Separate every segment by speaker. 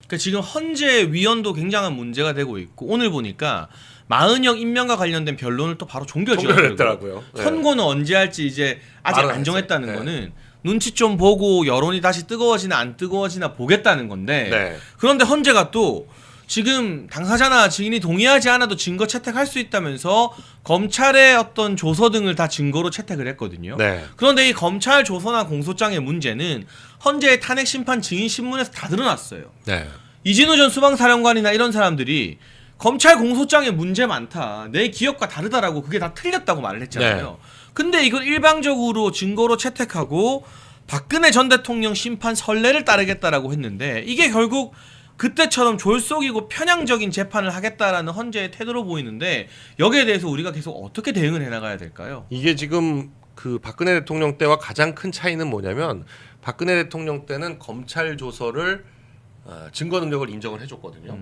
Speaker 1: 그러니까 지금 헌재 위원도 굉장한 문제가 되고 있고 오늘 보니까 마은영 임명과 관련된 변론을 또 바로
Speaker 2: 종결했더라고요.
Speaker 1: 선고는 언제 할지 이제 아직 안 정했다는
Speaker 2: 네.
Speaker 1: 거는 눈치 좀 보고 여론이 다시 뜨거워지나 안 뜨거워지나 보겠다는 건데
Speaker 2: 네.
Speaker 1: 그런데 헌재가 또 지금 당사자나 증인이 동의하지 않아도 증거 채택할 수 있다면서 검찰의 어떤 조서 등을 다 증거로 채택을 했거든요.
Speaker 2: 네.
Speaker 1: 그런데 이 검찰 조서나 공소장의 문제는 헌재의 탄핵 심판 증인 신문에서 다 드러났어요.
Speaker 2: 네.
Speaker 1: 이진우 전 수방사령관이나 이런 사람들이 검찰 공소장에 문제 많다. 내 기억과 다르다라고 그게 다 틀렸다고 말을 했잖아요.
Speaker 2: 네.
Speaker 1: 근데 이걸 일방적으로 증거로 채택하고 박근혜 전 대통령 심판 선례를 따르겠다라고 했는데 이게 결국 그때처럼 졸속이고 편향적인 재판을 하겠다라는 헌재의 태도로 보이는데 여기에 대해서 우리가 계속 어떻게 대응을 해나가야 될까요?
Speaker 2: 이게 지금 그 박근혜 대통령 때와 가장 큰 차이는 뭐냐면 박근혜 대통령 때는 검찰 조서를 증거 능력을 인정을 해줬거든요.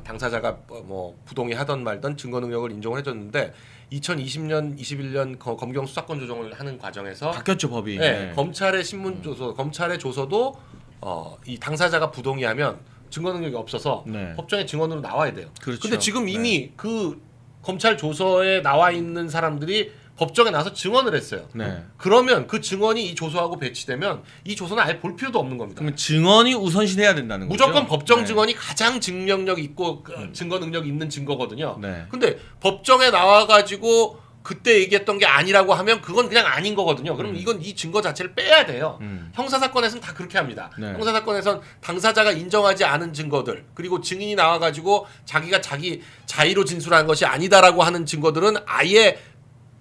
Speaker 2: 당사자가 뭐 부동의 하던 말던 증거 능력을 인정을 해줬는데 2020년, 21년 검경 수사권 조정을 하는 과정에서
Speaker 1: 바뀌었죠 법이.
Speaker 2: 네,
Speaker 1: 네.
Speaker 2: 검찰의 신문 조서, 검찰의 조서도 이 당사자가 부동의하면 증거 능력이 없어서
Speaker 1: 네.
Speaker 2: 법정에 증언으로 나와야 돼요.
Speaker 1: 그렇죠.
Speaker 2: 근데 지금 이미 그 검찰 조서에 나와 있는 사람들이 법정에 나와서 증언을 했어요.
Speaker 1: 네.
Speaker 2: 그러면 그 증언이 이 조서하고 배치되면 이 조서는 아예 볼 필요도 없는 겁니다.
Speaker 1: 그러면 증언이 우선시돼야 된다는 거죠.
Speaker 2: 무조건 법정
Speaker 1: 네.
Speaker 2: 증언이 가장 증명력 있고 증거 능력 있는 증거거든요.
Speaker 1: 네.
Speaker 2: 근데 법정에 나와가지고 그때 얘기했던 게 아니라고 하면 그건 그냥 아닌 거거든요. 그럼 이건 이 증거 자체를 빼야 돼요. 형사사건에서는 다 그렇게 합니다.
Speaker 1: 네.
Speaker 2: 형사사건에선 당사자가 인정하지 않은 증거들 그리고 증인이 나와가지고 자기가 자기 자의로 진술한 것이 아니다라고 하는 증거들은 아예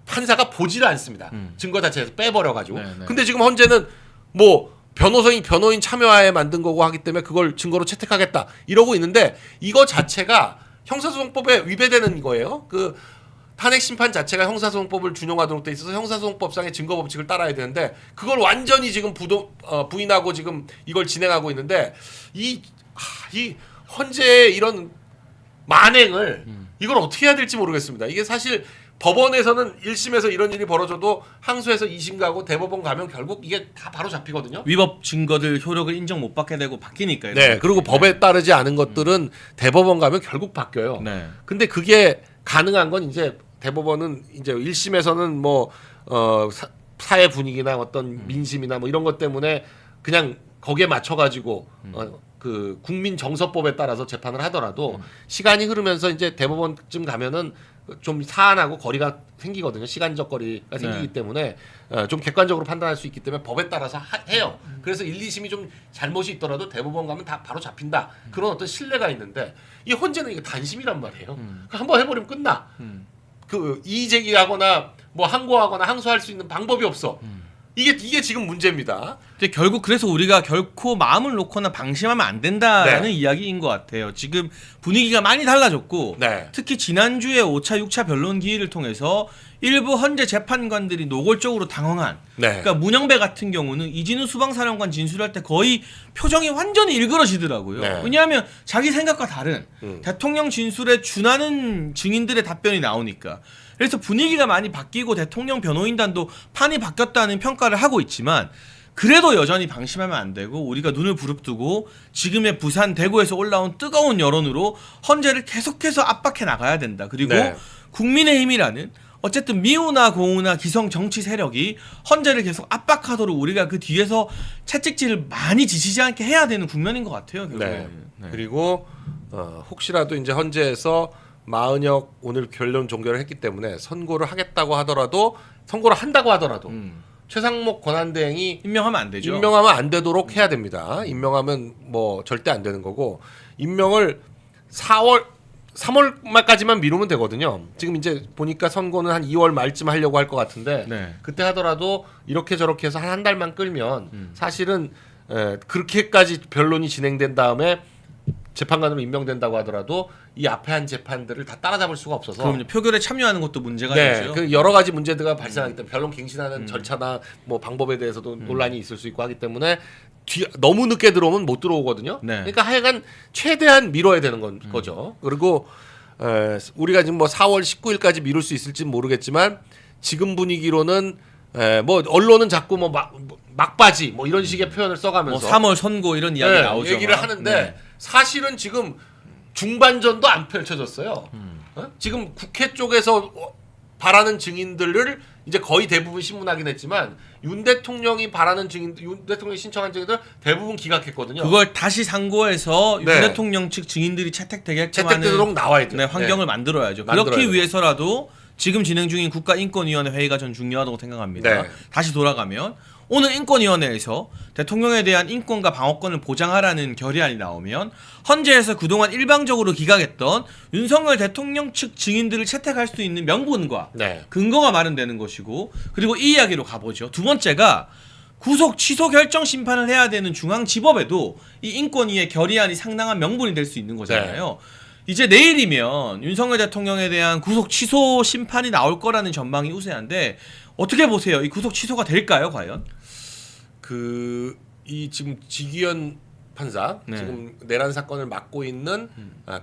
Speaker 2: 판사가 보지를 않습니다. 증거 자체에서 빼버려가지고.
Speaker 1: 네, 네.
Speaker 2: 근데 지금 헌재는 뭐 변호인 참여하에 만든 거고 하기 때문에 그걸 증거로 채택하겠다 이러고 있는데 이거 자체가 형사소송법에 위배되는 거예요. 그 탄핵 심판 자체가 형사소송법을 준용하도록 돼 있어서 형사소송법상의 증거 법칙을 따라야 되는데 그걸 완전히 지금 부인하고 지금 이걸 진행하고 있는데 이 헌재의 이런 만행을 이걸 어떻게 해야 될지 모르겠습니다. 이게 사실 법원에서는 1심에서 이런 일이 벌어져도 항소해서 2심 가고 대법원 가면 결국 이게 다 바로 잡히거든요.
Speaker 1: 위법 증거들 효력을 인정 못 받게 되고 바뀌니까요.
Speaker 2: 네, 그리고 법에 따르지 않은 것들은 대법원 가면 결국 바뀌어요.
Speaker 1: 네.
Speaker 2: 근데 그게 가능한 건 이제 대법원은 이제 1심에서는 뭐 사회 분위기나 어떤 민심이나 뭐 이런 것 때문에 그냥 거기에 맞춰 가지고 그 국민 정서법에 따라서 재판을 하더라도 시간이 흐르면서 이제 대법원쯤 가면은 좀 사안하고 거리가 생기거든요. 시간적 거리가 생기기
Speaker 1: 네.
Speaker 2: 때문에 좀 객관적으로 판단할 수 있기 때문에 법에 따라서 해요. 그래서 1, 2심이 좀 잘못이 있더라도 대법원 가면 다 바로 잡힌다. 그런 어떤 신뢰가 있는데 이 헌재는 이게 단심이란 말이에요. 한번 해버리면 끝나. 그 이의 제기하거나 뭐 항고하거나 항소할 수 있는 방법이 없어. 이게 지금 문제입니다.
Speaker 1: 근데 결국 그래서 우리가 결코 마음을 놓거나 방심하면 안 된다라는
Speaker 2: 네.
Speaker 1: 이야기인 것 같아요. 지금 분위기가 많이 달라졌고
Speaker 2: 네.
Speaker 1: 특히 지난주에 5차, 6차 변론 기일을 통해서 일부 헌재 재판관들이 노골적으로 당황한
Speaker 2: 네.
Speaker 1: 그러니까 문영배 같은 경우는 이진우 수방사령관 진술할 때 거의 표정이 완전히 일그러지더라고요.
Speaker 2: 네.
Speaker 1: 왜냐하면 자기 생각과 다른 대통령 진술에 준하는 증인들의 답변이 나오니까. 그래서 분위기가 많이 바뀌고 대통령 변호인단도 판이 바뀌었다는 평가를 하고 있지만 그래도 여전히 방심하면 안 되고 우리가 눈을 부릅뜨고 지금의 부산, 대구에서 올라온 뜨거운 여론으로 헌재를 계속해서 압박해 나가야 된다. 그리고
Speaker 2: 네.
Speaker 1: 국민의힘이라는 어쨌든 미우나 고우나 기성 정치 세력이 헌재를 계속 압박하도록 우리가 그 뒤에서 채찍질을 많이 지치지 않게 해야 되는 국면인 것 같아요.
Speaker 2: 네.
Speaker 1: 결국에는. 네.
Speaker 2: 그리고 혹시라도 이제 헌재에서 마은혁 오늘 결론 종결을 했기 때문에 선고를 하겠다고 하더라도 선고를 한다고 하더라도 최상목 권한대행이
Speaker 1: 임명하면 안 되죠.
Speaker 2: 임명하면 안 되도록 해야 됩니다. 임명하면 뭐 절대 안 되는 거고 임명을 3월 말까지만 미루면 되거든요. 지금 이제 보니까 선고는 한 2월 말쯤 하려고 할 것 같은데
Speaker 1: 네.
Speaker 2: 그때 하더라도 이렇게 저렇게 해서 한 달만 끌면 사실은 그렇게까지 변론이 진행된 다음에 재판관으로 임명된다고 하더라도 이 앞에 한 재판들을 다 따라잡을 수가 없어서
Speaker 1: 그럼요. 표결에 참여하는 것도 문제가
Speaker 2: 네,
Speaker 1: 되죠.
Speaker 2: 그 여러 가지 문제들이 발생하기 때문에 변론 갱신하는 절차나 뭐 방법에 대해서도 논란이 있을 수 있고 하기 때문에 너무 늦게 들어오면 못 들어오거든요.
Speaker 1: 네.
Speaker 2: 그러니까 하여간 최대한 미뤄야 되는 거죠. 그리고 우리가 지금 뭐 4월 19일까지 미룰 수 있을지는 모르겠지만 지금 분위기로는 뭐 언론은 자꾸 뭐 막바지 뭐 이런 식의 표현을 써가면서
Speaker 1: 뭐 3월 선고 이런 이야기
Speaker 2: 네,
Speaker 1: 나오죠.
Speaker 2: 얘기를
Speaker 1: 막.
Speaker 2: 하는데
Speaker 1: 네.
Speaker 2: 사실은 지금 중반전도 안 펼쳐졌어요. 지금 국회 쪽에서 바라는 증인들을 이제 거의 대부분 신문하긴 했지만 윤 대통령이 바라는 증인들, 윤 대통령이 신청한 증인들 대부분 기각했거든요.
Speaker 1: 그걸 다시 상고해서
Speaker 2: 네.
Speaker 1: 윤 대통령 측 증인들이 채택되게끔
Speaker 2: 채택되도록
Speaker 1: 하는
Speaker 2: 나와야 돼요.
Speaker 1: 네, 환경을 만들어야죠. 그렇기
Speaker 2: 만들어야 돼요.
Speaker 1: 위해서라도 지금 진행 중인 국가인권위원회 회의가 전 중요하다고 생각합니다.
Speaker 2: 네.
Speaker 1: 다시 돌아가면 오늘 인권위원회에서 대통령에 대한 인권과 방어권을 보장하라는 결의안이 나오면 헌재에서 그동안 일방적으로 기각했던 윤석열 대통령 측 증인들을 채택할 수 있는 명분과
Speaker 2: 네.
Speaker 1: 근거가 마련되는 것이고, 그리고 이 이야기로 가보죠. 두 번째가 구속 취소 결정 심판을 해야 되는 중앙지법에도 이 인권위의 결의안이 상당한 명분이 될 수 있는 거잖아요. 이제 내일이면 윤석열 대통령에 대한 구속 취소 심판이 나올 거라는 전망이 우세한데 어떻게 보세요? 이 구속 취소가 될까요, 과연?
Speaker 2: 이 지금 지기현 판사
Speaker 1: 네.
Speaker 2: 지금 내란 사건을 맡고 있는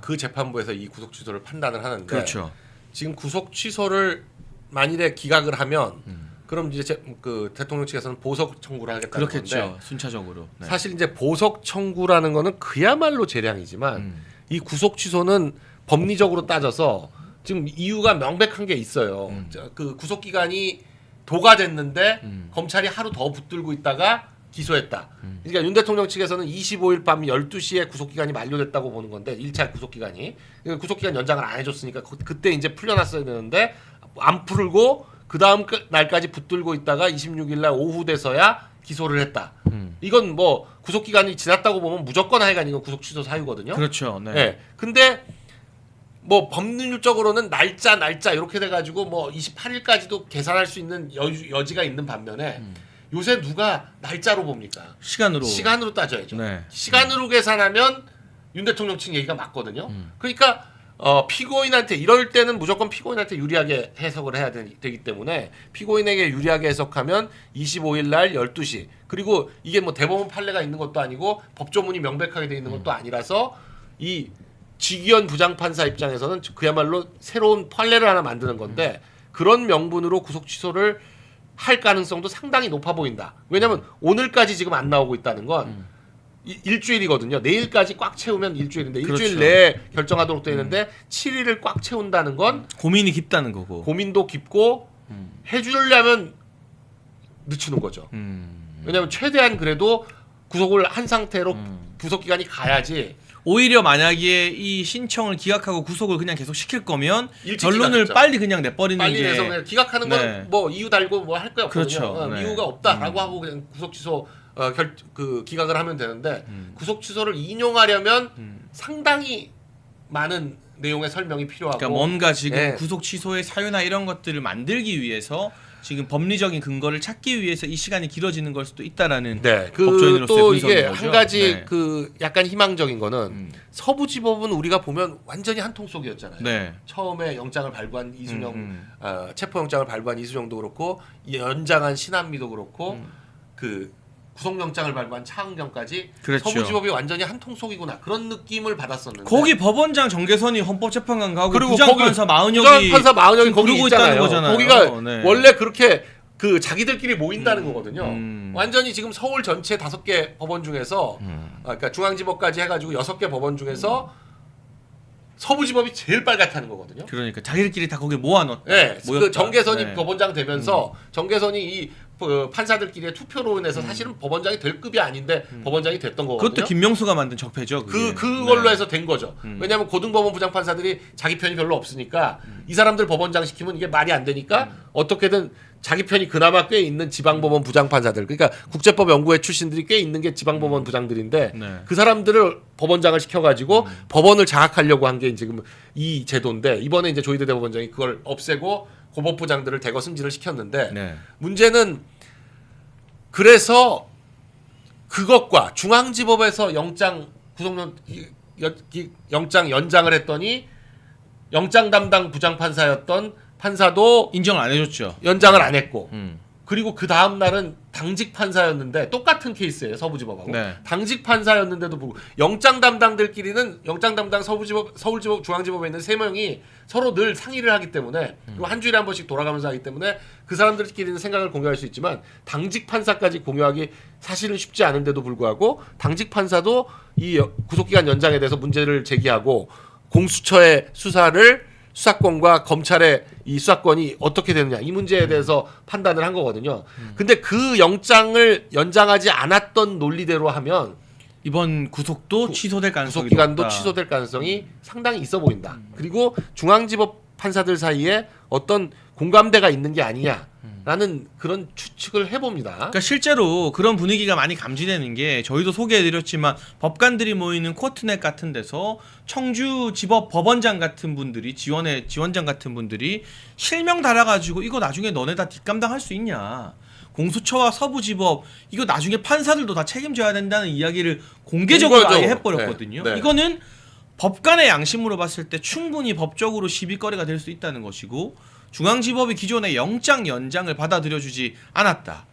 Speaker 2: 그 재판부에서 이 구속 취소를 판단을 하는데
Speaker 1: 그렇죠.
Speaker 2: 지금 구속 취소를 만일에 기각을 하면 그럼 이제 그 대통령 측에서는 보석 청구를 하겠다는
Speaker 1: 그렇겠죠.
Speaker 2: 건데
Speaker 1: 순차적으로. 네.
Speaker 2: 사실 이제 보석 청구라는 거는 그야말로 재량이지만 이 구속 취소는 법리적으로 따져서 지금 이유가 명백한 게 있어요. 그 구속 기간이 도가됐는데 검찰이 하루 더 붙들고 있다가 기소했다. 그러니까 윤 대통령 측에서는 25일 밤 12시에 구속 기간이 만료됐다고 보는 건데 1차 구속 기간이 구속 기간 연장을 안 해줬으니까 그때 이제 풀려났어야 되는데 안 풀고 그 다음 날까지 붙들고 있다가 26일 날 오후 돼서야 기소를 했다. 이건 뭐 구속 기간이 지났다고 보면 무조건 하여간 이건 구속 취소 사유거든요.
Speaker 1: 그렇죠. 네.
Speaker 2: 네. 근데 뭐 법률적으로는 날짜 이렇게 돼가지고 뭐 28일까지도 계산할 수 있는 여지가 있는 반면에 요새 누가 날짜로 봅니까? 시간으로 따져야죠.
Speaker 1: 네.
Speaker 2: 시간으로 계산하면 윤 대통령 측 얘기가 맞거든요. 그러니까 피고인한테 이럴 때는 무조건 피고인한테 유리하게 해석을 해야 되기 때문에 피고인에게 유리하게 해석하면 25일 날 12시 그리고 이게 뭐 대법원 판례가 있는 것도 아니고 법조문이 명백하게 돼 있는 것도 아니라서 이 지기현 부장판사 입장에서는 그야말로 새로운 판례를 하나 만드는 건데 그런 명분으로 구속 취소를 할 가능성도 상당히 높아 보인다. 왜냐하면 오늘까지 지금 안 나오고 있다는 건 일주일이거든요. 내일까지 꽉 채우면 일주일인데
Speaker 1: 그렇죠.
Speaker 2: 일주일 내에 결정하도록 되어 있는데 7일을 꽉 채운다는 건
Speaker 1: 고민이 깊다는 거고.
Speaker 2: 고민도 깊고 해주려면 늦추는 거죠. 왜냐하면 최대한 그래도 구속을 한 상태로 구속 기간이 가야지.
Speaker 1: 오히려 만약에 이 신청을 기각하고 구속을 그냥 계속 시킬 거면
Speaker 2: 일찍
Speaker 1: 결론을
Speaker 2: 기각했죠.
Speaker 1: 빨리 그냥 내버리는
Speaker 2: 빨리
Speaker 1: 게
Speaker 2: 내서 그냥 기각하는
Speaker 1: 네.
Speaker 2: 건 뭐 이유 달고 뭐 할 거 없거든요.
Speaker 1: 그렇죠. 네.
Speaker 2: 이유가 없다라고 하고 그냥 구속 취소 그 기각을 하면 되는데 구속 취소를 인용하려면 상당히 많은 내용의 설명이 필요하고
Speaker 1: 그러니까 뭔가 지금
Speaker 2: 네.
Speaker 1: 구속 취소의 사유나 이런 것들을 만들기 위해서 지금 법리적인 근거를 찾기 위해서 이 시간이 길어지는 걸 수도 있다라는
Speaker 2: 네,
Speaker 1: 법조인으로서의
Speaker 2: 또
Speaker 1: 분석인
Speaker 2: 이게
Speaker 1: 거죠.
Speaker 2: 한 가지
Speaker 1: 네.
Speaker 2: 그 약간 희망적인 거는 서부지법은 우리가 보면 완전히 한통 속이었잖아요.
Speaker 1: 네.
Speaker 2: 처음에 영장을 발부한 이순영 체포영장을 발부한 이수정도 그렇고 연장한 신한미도 그렇고 그 구속영장을 발부한 차은경까지
Speaker 1: 그렇죠.
Speaker 2: 서부지법이 완전히 한통 속이구나 그런 느낌을 받았었는데
Speaker 1: 거기 법원장 정계선이 헌법재판관 가고
Speaker 2: 그리고
Speaker 1: 부장판사
Speaker 2: 거기
Speaker 1: 마은혁이
Speaker 2: 부장판사 마은혁이 거기
Speaker 1: 부르고
Speaker 2: 있잖아요.
Speaker 1: 있다는 거잖아요.
Speaker 2: 거기가
Speaker 1: 네.
Speaker 2: 원래 그렇게 그 자기들끼리 모인다는 거거든요.
Speaker 1: 음.
Speaker 2: 완전히 지금 서울 전체 5개 법원 중에서 그러니까 중앙지법까지 해가지고 6개 법원 중에서 서부지법이 제일 빨갛다는 거거든요.
Speaker 1: 그러니까 자기들끼리 다 거기 모아놓.
Speaker 2: 네,
Speaker 1: 모였다.
Speaker 2: 그 정계선이
Speaker 1: 네.
Speaker 2: 법원장 되면서 정계선이 이 판사들끼리의 투표로 인해서 사실은 법원장이 될 급이 아닌데 법원장이 됐던 거거든요.
Speaker 1: 그것도 김명수가 만든 적폐죠. 그게.
Speaker 2: 그걸로
Speaker 1: 네.
Speaker 2: 해서 된 거죠. 왜냐하면 고등법원 부장판사들이 자기 편이 별로 없으니까 이 사람들 법원장 시키면 이게 말이 안 되니까 어떻게든 자기 편이 그나마 꽤 있는 지방법원 부장판사들, 그러니까 국제법 연구회 출신들이 꽤 있는 게 지방법원 부장들인데
Speaker 1: 네.
Speaker 2: 그 사람들을 법원장을 시켜가지고 법원을 장악하려고 한 게 지금 이 제도인데 이번에 이제 조희대 대법원장이 그걸 없애고 고법부장들을 대거 승진을 시켰는데
Speaker 1: 네.
Speaker 2: 문제는 그래서 그것과 중앙지법에서 영장 연장을 했더니 영장 담당 부장판사였던 판사도
Speaker 1: 인정을 안 해줬죠.
Speaker 2: 연장을 안 했고 그리고 그 다음 날은 당직 판사였는데 똑같은 케이스예요. 서부지법하고.
Speaker 1: 네. 당직
Speaker 2: 판사였는데도 불구하고 영장 담당들끼리는 영장 담당 서부지법, 서울지법, 중앙지법에 있는 3명이 서로 늘 상의를 하기 때문에 그리고 한 주일에 한 번씩 돌아가면서 하기 때문에 그 사람들끼리는 생각을 공유할 수 있지만 당직 판사까지 공유하기 사실은 쉽지 않은데도 불구하고 당직 판사도 이 구속기간 연장에 대해서 문제를 제기하고 공수처의 수사권과 검찰의 이 수사권이 어떻게 되느냐 이 문제에 대해서 판단을 한 거거든요. 근데 그 영장을 연장하지 않았던 논리대로 하면
Speaker 1: 이번 구속도 취소될 가능성이
Speaker 2: 구속기간도
Speaker 1: 높다.
Speaker 2: 취소될 가능성이 상당히 있어 보인다. 그리고 중앙지법 판사들 사이에 어떤 공감대가 있는 게 아니냐라는 그런 추측을 해봅니다.
Speaker 1: 그러니까 실제로 그런 분위기가 많이 감지되는 게 저희도 소개해드렸지만 법관들이 모이는 코트넷 같은 데서 청주지법 법원장 같은 분들이 지원장 같은 분들이 실명 달아가지고 이거 나중에 너네 다 뒷감당할 수 있냐, 공수처와 서부지법 이거 나중에 판사들도 다 책임져야 된다는 이야기를 공개적으로 아예 해버렸거든요.
Speaker 2: 네.
Speaker 1: 이거는 법관의 양심으로 봤을 때 충분히 법적으로 시비거리가 될 수 있다는 것이고, 중앙지법이 기존의 영장 연장을 받아들여주지 않았다.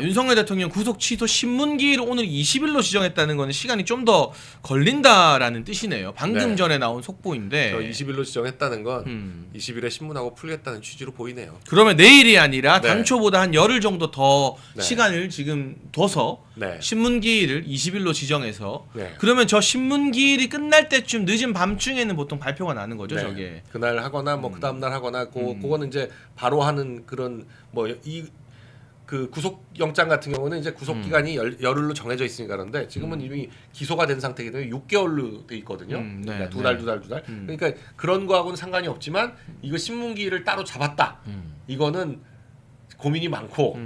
Speaker 1: 윤석열 대통령 구속 취소 신문기일을 오늘 20일로 지정했다는 것은 시간이 좀 더 걸린다라는 뜻이네요. 방금
Speaker 2: 네.
Speaker 1: 전에 나온 속보인데
Speaker 2: 20일로 지정했다는 건 20일에 신문하고 풀겠다는 취지로 보이네요.
Speaker 1: 그러면 내일이 아니라
Speaker 2: 네.
Speaker 1: 당초보다 한 열흘 정도 더
Speaker 2: 네.
Speaker 1: 시간을 지금 둬서
Speaker 2: 네.
Speaker 1: 신문기일을 20일로 지정해서
Speaker 2: 네.
Speaker 1: 그러면 저 신문기일이 끝날 때쯤 늦은 밤중에는 보통 발표가 나는 거죠.
Speaker 2: 네.
Speaker 1: 저게.
Speaker 2: 그날 하거나 뭐 그 다음 날 하거나 그거는 이제 바로 하는 그런 뭐 그 구속 영장 같은 경우는 이제 구속 기간이 열흘로 정해져 있으니까 그런데 지금은 이미 기소가 된 상태이기 때문에 6개월로 돼 있거든요.
Speaker 1: 네,
Speaker 2: 그러니까 두
Speaker 1: 네.
Speaker 2: 달. 그러니까 그런 거하고는 상관이 없지만 이거 신문기일을 따로 잡았다. 이거는 고민이 많고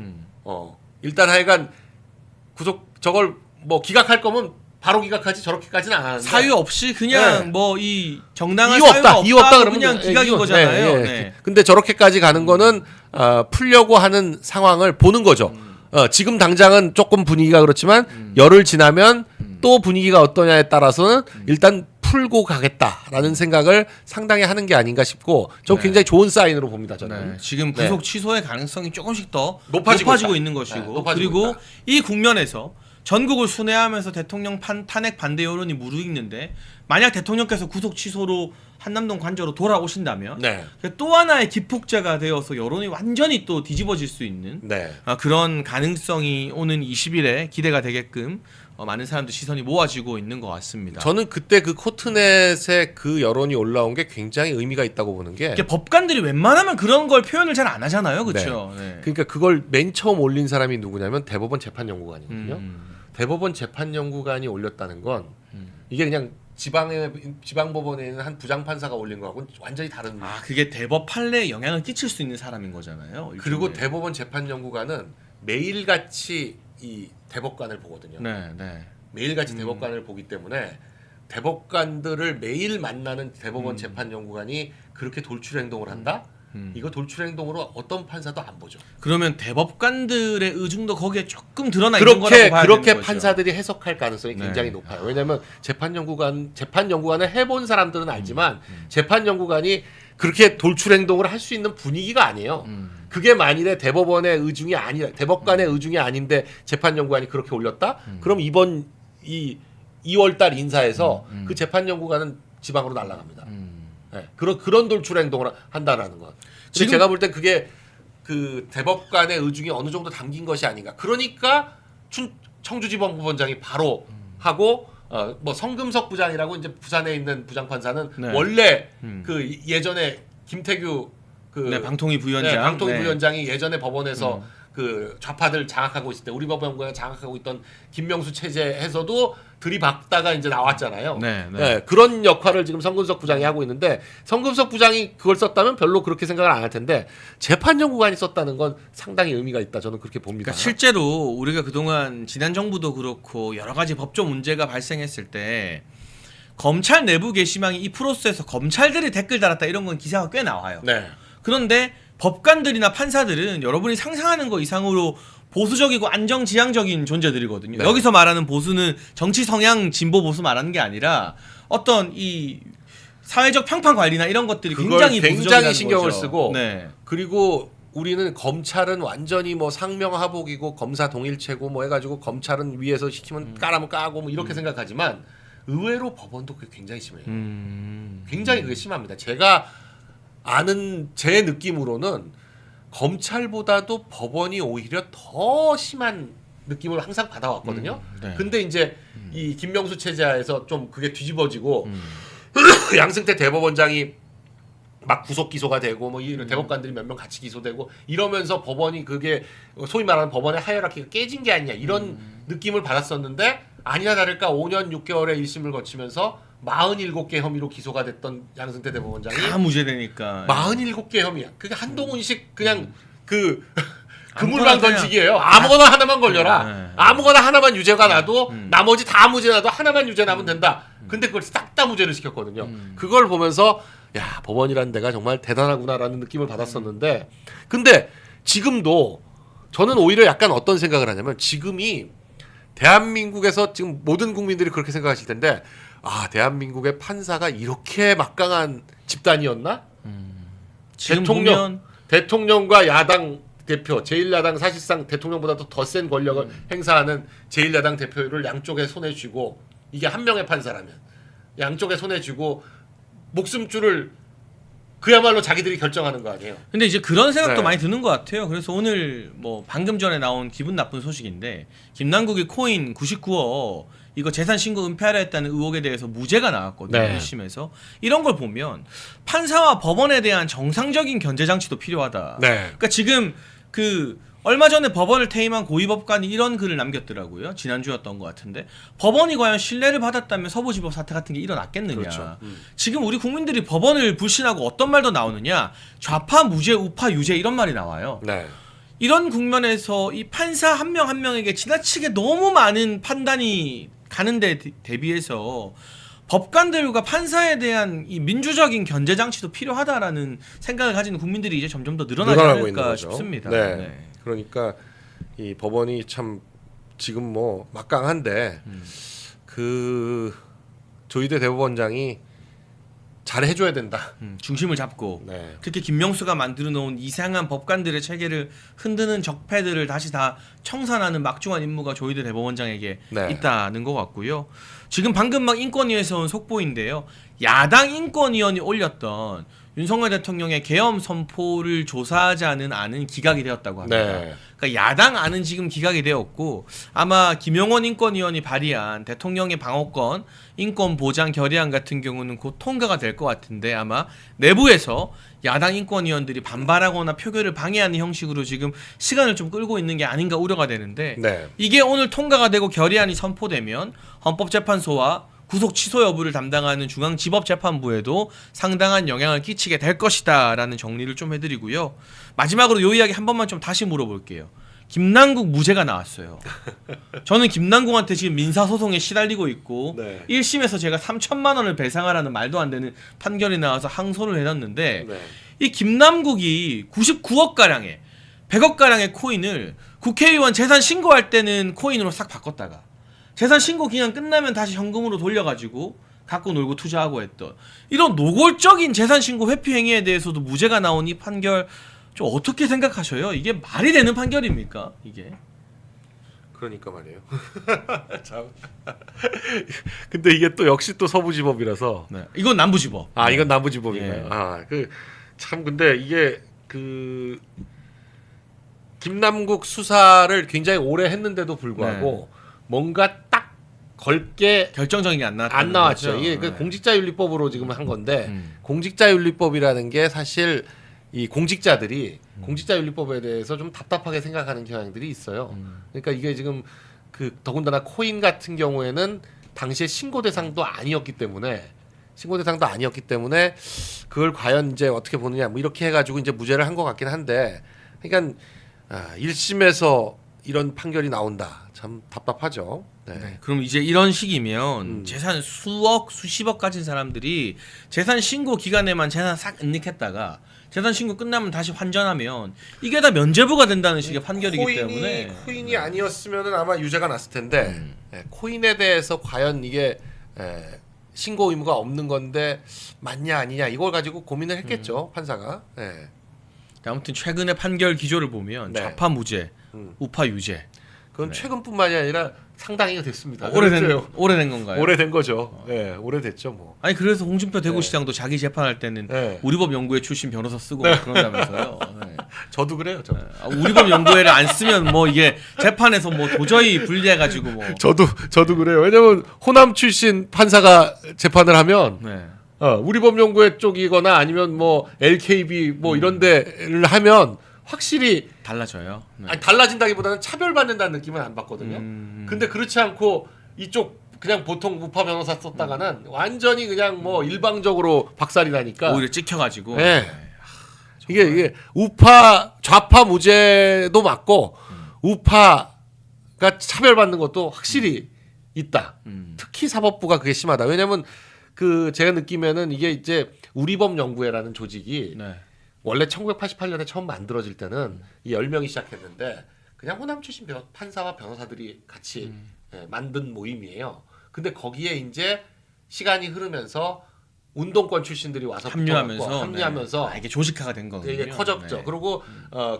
Speaker 2: 일단 하여간 저걸 뭐 기각할 거면 바로 기각하지 저렇게까지는 안 하는데
Speaker 1: 사유 없이 그냥
Speaker 2: 네.
Speaker 1: 뭐 이 정당한
Speaker 2: 이유
Speaker 1: 사유가
Speaker 2: 없다. 이유 없다 그러면
Speaker 1: 그냥 기각인
Speaker 2: 이유,
Speaker 1: 거잖아요.
Speaker 2: 네,
Speaker 1: 네.
Speaker 2: 네. 근데 저렇게까지 가는 거는 풀려고 하는 상황을 보는 거죠. 지금 당장은 조금 분위기가 그렇지만 열흘 지나면 또 분위기가 어떠냐에 따라서는 일단 풀고 가겠다라는 생각을 상당히 하는 게 아닌가 싶고 좀
Speaker 1: 네.
Speaker 2: 굉장히 좋은 사인으로 봅니다. 저는.
Speaker 1: 네, 지금 구속 취소의 가능성이 조금씩 더
Speaker 2: 높아지고
Speaker 1: 높아지고 있는 것이고,
Speaker 2: 네, 높아지고
Speaker 1: 그리고
Speaker 2: 있다.
Speaker 1: 이 국면에서 전국을 순회하면서 대통령 탄핵 반대 여론이 무르익는데 만약 대통령께서 구속 취소로 한남동 관저로 돌아오신다면
Speaker 2: 네.
Speaker 1: 또 하나의 기폭제가 되어서 여론이 완전히 또 뒤집어질 수 있는
Speaker 2: 네.
Speaker 1: 그런 가능성이 오는 20일에 기대가 되게끔 많은 사람들 시선이 모아지고 있는 것 같습니다.
Speaker 2: 저는 그때 그 코트넷에 그 여론이 올라온 게 굉장히 의미가 있다고 보는 게
Speaker 1: 법관들이 웬만하면 그런 걸 표현을 잘 안 하잖아요, 그렇죠? 네.
Speaker 2: 그러니까 그걸 맨 처음 올린 사람이 누구냐면 대법원 재판연구관이거든요. 대법원 재판연구관이 올렸다는 건 이게 그냥 지방법원에 있는 한 부장판사가 올린 거하고는 완전히 다른.
Speaker 1: 그게 대법 판례에 영향을 끼칠 수 있는 사람인 거잖아요.
Speaker 2: 그리고
Speaker 1: 일종의.
Speaker 2: 대법원 재판연구관은 매일같이 이 대법관을 보거든요.
Speaker 1: 네, 네.
Speaker 2: 매일같이 대법관을 보기 때문에 대법관들을 매일 만나는 대법원 재판연구관이 그렇게 돌출 행동을 한다? 이거 돌출 행동으로 어떤 판사도 안 보죠.
Speaker 1: 그러면 대법관들의 의중도 거기에 조금 드러나 있는 거라고 봐야
Speaker 2: 그렇게
Speaker 1: 되는 거죠.
Speaker 2: 판사들이 해석할 가능성이 굉장히
Speaker 1: 네.
Speaker 2: 높아요. 왜냐하면 재판연구관을 해본 사람들은 알지만 재판연구관이 그렇게 돌출 행동을 할 수 있는 분위기가 아니에요. 그게 만일에 대법원의 의중이 아니라 대법관의 의중이 아닌데 재판연구관이 그렇게 올렸다? 그럼 이번 이 2월달 인사에서 그 재판연구관은 지방으로 날아갑니다. 네. 그런 돌출 행동을 한다라는 것. 지금 제가 볼 땐 그게 그 대법관의 의중이 어느 정도 담긴 것이 아닌가. 그러니까 청주지법부원장이 바로 하고 뭐 성금석 부장이라고 이제 부산에 있는 부장판사는
Speaker 1: 네.
Speaker 2: 원래 그 예전에 김태규
Speaker 1: 네, 방통위 부위원장.
Speaker 2: 네, 방통위
Speaker 1: 네.
Speaker 2: 부위원장이 예전에 법원에서 그 좌파들 장악하고 있을 때 우리 법원과 장악하고 있던 김명수 체제에서도 들이박다가 이제 나왔잖아요.
Speaker 1: 네, 네.
Speaker 2: 네, 그런 역할을 지금 성금석 부장이 하고 있는데 성금석 부장이 그걸 썼다면 별로 그렇게 생각을 안 할 텐데 재판연구관이 썼다는 건 상당히 의미가 있다. 저는 그렇게 봅니다.
Speaker 1: 그러니까 실제로 우리가 그동안 지난 정부도 그렇고 여러 가지 법조 문제가 발생했을 때 검찰 내부 게시망이 이 프로세스에서 검찰들이 댓글 달았다 이런 건 기사가 꽤 나와요.
Speaker 2: 네.
Speaker 1: 그런데 법관들이나 판사들은 여러분이 상상하는 것 이상으로 보수적이고 안정지향적인 존재들이거든요.
Speaker 2: 네.
Speaker 1: 여기서 말하는 보수는 정치 성향 진보 보수 말하는 게 아니라 어떤 이 사회적 평판 관리나 이런 것들이
Speaker 2: 그걸
Speaker 1: 굉장히
Speaker 2: 굉장히
Speaker 1: 보수적이라는
Speaker 2: 신경을
Speaker 1: 거죠.
Speaker 2: 쓰고
Speaker 1: 네.
Speaker 2: 그리고 우리는 검찰은 완전히 뭐 상명하복이고 검사 동일체고 뭐 해가지고 검찰은 위에서 시키면 까라면 까고 뭐 이렇게 생각하지만 의외로 법원도 그게 굉장히 심해요. 굉장히 그게 심합니다. 제가 아는 제 느낌으로는 검찰보다도 법원이 오히려 더 심한 느낌을 항상 받아왔거든요.
Speaker 1: 네.
Speaker 2: 근데 이제 이 김명수 체제하에서 좀 그게 뒤집어지고 양승태 대법원장이 막 구속 기소가 되고 뭐 이 대법관들이 몇 명 같이 기소되고 이러면서 법원이 그게 소위 말하는 법원의 하이어라키가 깨진 게 아니냐 이런 느낌을 받았었는데 아니나 다를까 5년 6개월의 1심을 거치면서 47개 혐의로 기소가 됐던 양승태 대법원장이
Speaker 1: 다 무죄되니까
Speaker 2: 47개 혐의야. 그게 한동훈식 그냥 그
Speaker 1: 아무거나
Speaker 2: 그물만 던지기예요. 아무거나 하나만 걸려라.
Speaker 1: 네.
Speaker 2: 아무거나 하나만 유죄가 나도 나머지 다 무죄 나도 하나만 유죄 나면 된다. 근데 그걸 싹 다 무죄를 시켰거든요. 그걸 보면서 야 법원이라는 데가 정말 대단하구나라는 느낌을 받았었는데 근데 지금도 저는 오히려 약간 어떤 생각을 하냐면 지금이 대한민국에서 지금 모든 국민들이 그렇게 생각하실 텐데 아 대한민국의 판사가 이렇게 막강한 집단이었나?
Speaker 1: 지금 보면
Speaker 2: 대통령과 야당 대표 제1야당 사실상 대통령보다도 더 센 권력을 행사하는 제1야당 대표를 양쪽에 손에 쥐고 이게 한 명의 판사라면 양쪽에 손에 쥐고 목숨줄을 그야말로 자기들이 결정하는 거 아니에요.
Speaker 1: 근데 이제 그런 생각도
Speaker 2: 네.
Speaker 1: 많이 드는 것 같아요. 그래서 오늘 뭐 방금 전에 나온 기분 나쁜 소식인데 김남국이 코인 99억 이거 재산 신고 은폐하려 했다는 의혹에 대해서 무죄가 나왔거든요.
Speaker 2: 네.
Speaker 1: 1심에서. 이런 걸 보면 판사와 법원에 대한 정상적인 견제 장치도 필요하다.
Speaker 2: 네.
Speaker 1: 그러니까 지금 그 얼마 전에 법원을 퇴임한 고위법관이 이런 글을 남겼더라고요. 지난주였던 것 같은데 법원이 과연 신뢰를 받았다면 서부지법 사태 같은 게 일어났겠느냐.
Speaker 2: 그렇죠.
Speaker 1: 지금 우리 국민들이 법원을 불신하고 어떤 말도 나오느냐. 좌파 무죄 우파 유죄 이런 말이 나와요.
Speaker 2: 네.
Speaker 1: 이런 국면에서 이 판사 한 명 한 명에게 지나치게 너무 많은 판단이 가는데 대비해서 법관들과 판사에 대한 이 민주적인 견제 장치도 필요하다라는 생각을 가지는 국민들이 이제 점점 더 늘어나지
Speaker 2: 늘어나고 있는
Speaker 1: 않을까
Speaker 2: 거죠.
Speaker 1: 싶습니다.
Speaker 2: 네. 그러니까 이 법원이 참 지금 뭐 막강한데 그 조희대 대법원장이 잘 해줘야 된다.
Speaker 1: 중심을 잡고
Speaker 2: 네.
Speaker 1: 특히 김명수가 만들어 놓은 이상한 법관들의 체계를 흔드는 적폐들을 다시 다 청산하는 막중한 임무가 조희대 대법원장에게
Speaker 2: 네.
Speaker 1: 있다는 것 같고요. 지금 방금 막 인권위에서 온 속보인데요. 야당 인권위원이 올렸던 윤석열 대통령의 계엄 선포를 조사하자는 안은 기각이 되었다고 합니다.
Speaker 2: 네.
Speaker 1: 그러니까 야당 안은 지금 기각이 되었고 아마 김용원 인권위원이 발의한 대통령의 방어권 인권 보장 결의안 같은 경우는 곧 통과가 될 것 같은데 아마 내부에서 야당 인권위원들이 반발하거나 표결을 방해하는 형식으로 지금 시간을 좀 끌고 있는 게 아닌가 우려가 되는데
Speaker 2: 네.
Speaker 1: 이게 오늘 통과가 되고 결의안이 선포되면 헌법재판소와 구속 취소 여부를 담당하는 중앙지법재판부에도 상당한 영향을 끼치게 될 것이다라는 정리를 좀 해드리고요. 마지막으로 요 이야기 한 번만 좀 다시 물어볼게요. 김남국 무죄가 나왔어요. 저는 김남국한테 지금 민사소송에 시달리고 있고
Speaker 2: 네.
Speaker 1: 1심에서 제가 3천만 원을 배상하라는 말도 안 되는 판결이 나와서 항소를 해놨는데
Speaker 2: 네.
Speaker 1: 이 김남국이 99억 가량의 100억 가량의 코인을 국회의원 재산 신고할 때는 코인으로 싹 바꿨다가 재산 신고 기간 끝나면 다시 현금으로 돌려가지고 갖고 놀고 투자하고 했던 이런 노골적인 재산 신고 회피 행위에 대해서도 무죄가 나온 이 판결 좀 어떻게 생각하셔요? 이게 말이 되는 판결입니까? 이게?
Speaker 2: 그러니까 말이에요. 참. 근데 이게 또 역시 또 서부지법이라서
Speaker 1: 네. 이건 남부지법.
Speaker 2: 아 이건 남부지법인가요?
Speaker 1: 예.
Speaker 2: 아 그 참 근데 이게 그 김남국 수사를 굉장히 오래 했는데도 불구하고 뭔가 딱 걸게
Speaker 1: 결정적인 게 안 나왔다.
Speaker 2: 안 나왔죠. 이게 그 공직자윤리법으로 지금 한 건데 공직자윤리법이라는 게 사실 이 공직자들이 공직자윤리법에 대해서 좀 답답하게 생각하는 경향들이 있어요. 그러니까 이게 지금 그 더군다나 코인 같은 경우에는 당시에 신고 대상도 아니었기 때문에 그걸 과연 이제 어떻게 보느냐 뭐 이렇게 해가지고 이제 무죄를 한 것 같긴 한데 그러니까 1심에서 이런 판결이 나온다 참 답답하죠. 네.
Speaker 1: 네, 그럼 이제 이런 식이면 재산 수억 수십억 가진 사람들이 재산 신고 기간에만 재산 싹 은닉했다가 재산 신고 끝나면 다시 환전하면 이게 다 면죄부가 된다는 식의 판결이기 때문에
Speaker 2: 코인이 아니었으면은 아마 유죄가 났을 텐데 코인에 대해서 과연 이게 신고 의무가 없는 건데 맞냐 아니냐 이걸 가지고 고민을 했겠죠 판사가.
Speaker 1: 아무튼 최근의 판결 기조를 보면
Speaker 2: 네.
Speaker 1: 좌파 무죄, 우파 유죄.
Speaker 2: 그건
Speaker 1: 네.
Speaker 2: 최근뿐만이 아니라 상당히가 됐습니다.
Speaker 1: 오래된 건가요?
Speaker 2: 오래된 거죠. 네, 오래됐죠 뭐.
Speaker 1: 아니 그래서 홍준표
Speaker 2: 네.
Speaker 1: 대구시장도 자기 재판할 때는
Speaker 2: 네.
Speaker 1: 우리법 연구회 출신 변호사 쓰고
Speaker 2: 네.
Speaker 1: 그런다면서요. 네.
Speaker 2: 저도 그래요. 저도.
Speaker 1: 우리법 연구회를 안 쓰면 뭐 이게 재판에서 뭐 도저히 불리해가지고 뭐.
Speaker 2: 저도 그래요. 왜냐면 호남 출신 판사가 재판을 하면
Speaker 1: 네.
Speaker 2: 우리법연구회 쪽이거나 아니면 뭐 LKB 뭐 이런 데를 하면 확실히
Speaker 1: 달라져요. 네.
Speaker 2: 아니, 달라진다기보다는 차별받는다는 느낌은 안 받거든요. 근데 그렇지 않고 이쪽 그냥 보통 우파 변호사 썼다가는 완전히 그냥 뭐 일방적으로 박살이 나니까
Speaker 1: 오히려 찍혀가지고.
Speaker 2: 네.
Speaker 1: 네.
Speaker 2: 이게 좌파 무죄도 맞고 우파가 차별받는 것도 확실히 있다. 특히 사법부가 그게 심하다. 왜냐면 그 제가 느끼면은 이게 이제 우리법연구회라는 조직이
Speaker 1: 네.
Speaker 2: 원래 1988년에 처음 만들어질 때는 이 10명이 시작했는데 그냥 호남 출신 판사와 변호사들이 같이 만든 모임이에요. 근데 거기에 이제 시간이 흐르면서 운동권 출신들이 와서 합류하면서
Speaker 1: 네. 이게 조직화가 된 거군요.
Speaker 2: 이게 커졌죠.
Speaker 1: 네.
Speaker 2: 그리고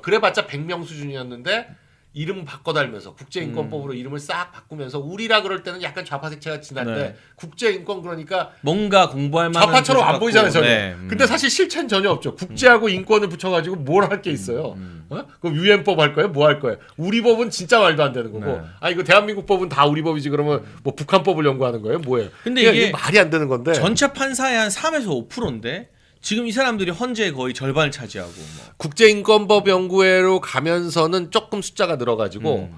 Speaker 2: 그래봤자 100명 수준이었는데 이름 바꿔달면서 국제인권법으로 이름을 싹 바꾸면서 우리라 그럴 때는 약간 좌파 색채가 진한데
Speaker 1: 네.
Speaker 2: 국제인권 그러니까
Speaker 1: 뭔가 공부할 만한
Speaker 2: 좌파처럼 안
Speaker 1: 조직
Speaker 2: 보이잖아요
Speaker 1: 같고.
Speaker 2: 전혀.
Speaker 1: 네.
Speaker 2: 근데 사실 실체는 전혀 없죠. 국제하고 인권을 붙여가지고 뭘 할 게 있어요. 그럼 유엔법 할 거예요? 뭐 할 거예요? 우리 법은 진짜 말도 안 되는 거고.
Speaker 1: 네.
Speaker 2: 이거 대한민국 법은 다 우리 법이지 그러면 뭐 북한법을 연구하는 거예요? 뭐예요?
Speaker 1: 근데
Speaker 2: 그러니까
Speaker 1: 이게
Speaker 2: 말이 안 되는 건데.
Speaker 1: 전체 판사의 한 3에서 5%인데 지금 이 사람들이 헌재의 거의 절반을 차지하고. 뭐.
Speaker 2: 국제인권법 연구회로 가면서는 조금 숫자가 늘어가지고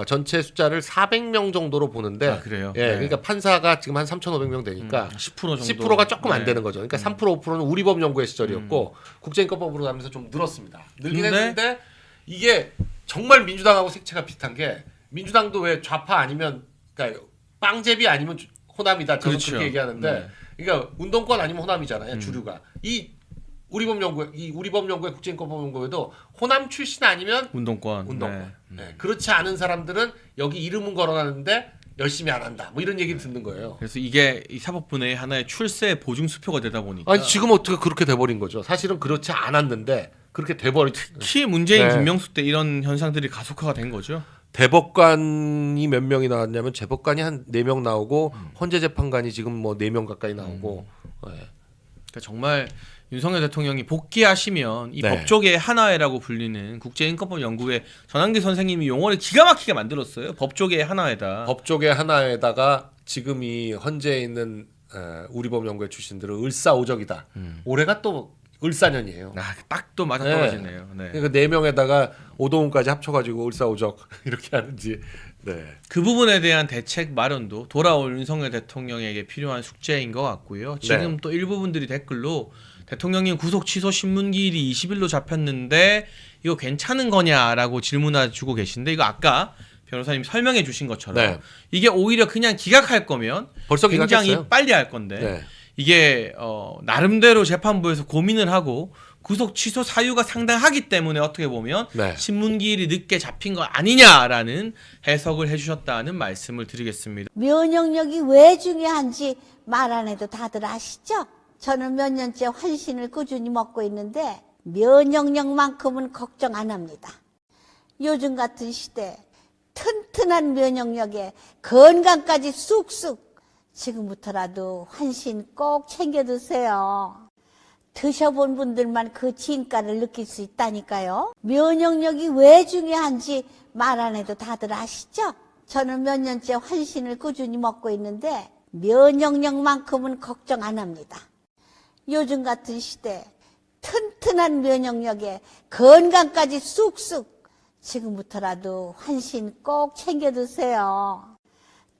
Speaker 2: 전체 숫자를 400명 정도로 보는데
Speaker 1: 아, 그래요?
Speaker 2: 예,
Speaker 1: 네.
Speaker 2: 그러니까 판사가 지금 한 3,500명 되니까
Speaker 1: 10% 정도.
Speaker 2: 10%가 조금 안
Speaker 1: 네.
Speaker 2: 되는 거죠. 그러니까 3% 5%는 우리법 연구회 시절이었고 국제인권법으로 가면서 좀 늘었습니다. 늘긴
Speaker 1: 근데
Speaker 2: 했는데 이게 정말 민주당하고 색채가 비슷한 게 민주당도 왜 좌파 아니면 그러니까 빵제비 아니면 호남이다 저는
Speaker 1: 그렇죠.
Speaker 2: 그렇게 얘기하는데
Speaker 1: 네.
Speaker 2: 그러니까 운동권 아니면 호남이잖아요. 주류가 이 우리법연구회 국제인권법연구회도 호남 출신 아니면
Speaker 1: 운동권.
Speaker 2: 운동권.
Speaker 1: 네.
Speaker 2: 네. 그렇지 않은 사람들은 여기 이름은 걸어놨는데 열심히 안 한다. 뭐 이런 얘기를 듣는 거예요.
Speaker 1: 그래서 이게 이 사법부의 하나의 출세 보증 수표가 되다 보니까
Speaker 2: 아니 지금 어떻게 그렇게 돼버린 거죠? 사실은 그렇지 않았는데 그렇게 돼버린.
Speaker 1: 특히 문재인
Speaker 2: 네.
Speaker 1: 김명수 때 이런 현상들이 가속화가 된 거죠.
Speaker 2: 대법관이 몇 명이 나왔냐면 재법관이 한 4명 나오고 헌재재판관이 지금 뭐 4명 가까이 나오고. 네.
Speaker 1: 그러니까 정말 윤석열 대통령이 복귀하시면 이
Speaker 2: 네.
Speaker 1: 법조계의 하나회라고 불리는 국제인권법 연구회 전한기 선생님이 용어를 기가 막히게 만들었어요. 법조계의 하나회다.
Speaker 2: 법조계 하나에다가 지금 이 헌재에 있는 우리법연구회 출신들은 을사오적이다. 올해가 또 을사년이에요.
Speaker 1: 딱 또 맞아 떨어지네요. 네.
Speaker 2: 그러니까 4명에다가 오동훈까지 합쳐가지고 을사오적 이렇게 하는지. 네.
Speaker 1: 그 부분에 대한 대책 마련도 돌아올 윤석열 대통령에게 필요한 숙제인 것 같고요. 지금
Speaker 2: 네.
Speaker 1: 또 일부분들이 댓글로 대통령님 구속 취소 신문기일이 20일로 잡혔는데 이거 괜찮은 거냐라고 질문을 주고 계신데 이거 아까 변호사님이 설명해 주신 것처럼
Speaker 2: 네.
Speaker 1: 이게 오히려 그냥 기각할 거면
Speaker 2: 벌써
Speaker 1: 굉장히
Speaker 2: 기각했어요.
Speaker 1: 빨리 할 건데
Speaker 2: 네.
Speaker 1: 이게 나름대로 재판부에서 고민을 하고 구속 취소 사유가 상당하기 때문에 어떻게 보면
Speaker 2: 네.
Speaker 1: 신문기일이 늦게 잡힌 거 아니냐라는 해석을 해주셨다는 말씀을 드리겠습니다.
Speaker 3: 면역력이 왜 중요한지 말 안 해도 다들 아시죠? 저는 몇 년째 환신을 꾸준히 먹고 있는데 면역력만큼은 걱정 안 합니다. 요즘 같은 시대 튼튼한 면역력에 건강까지 쑥쑥 지금부터라도 환신 꼭 챙겨 드세요. 드셔본 분들만 그 진가를 느낄 수 있다니까요. 면역력이 왜 중요한지 말 안 해도 다들 아시죠? 저는 몇 년째 환신을 꾸준히 먹고 있는데 면역력만큼은 걱정 안 합니다. 요즘 같은 시대 튼튼한 면역력에 건강까지 쑥쑥 지금부터라도 환신 꼭 챙겨 드세요.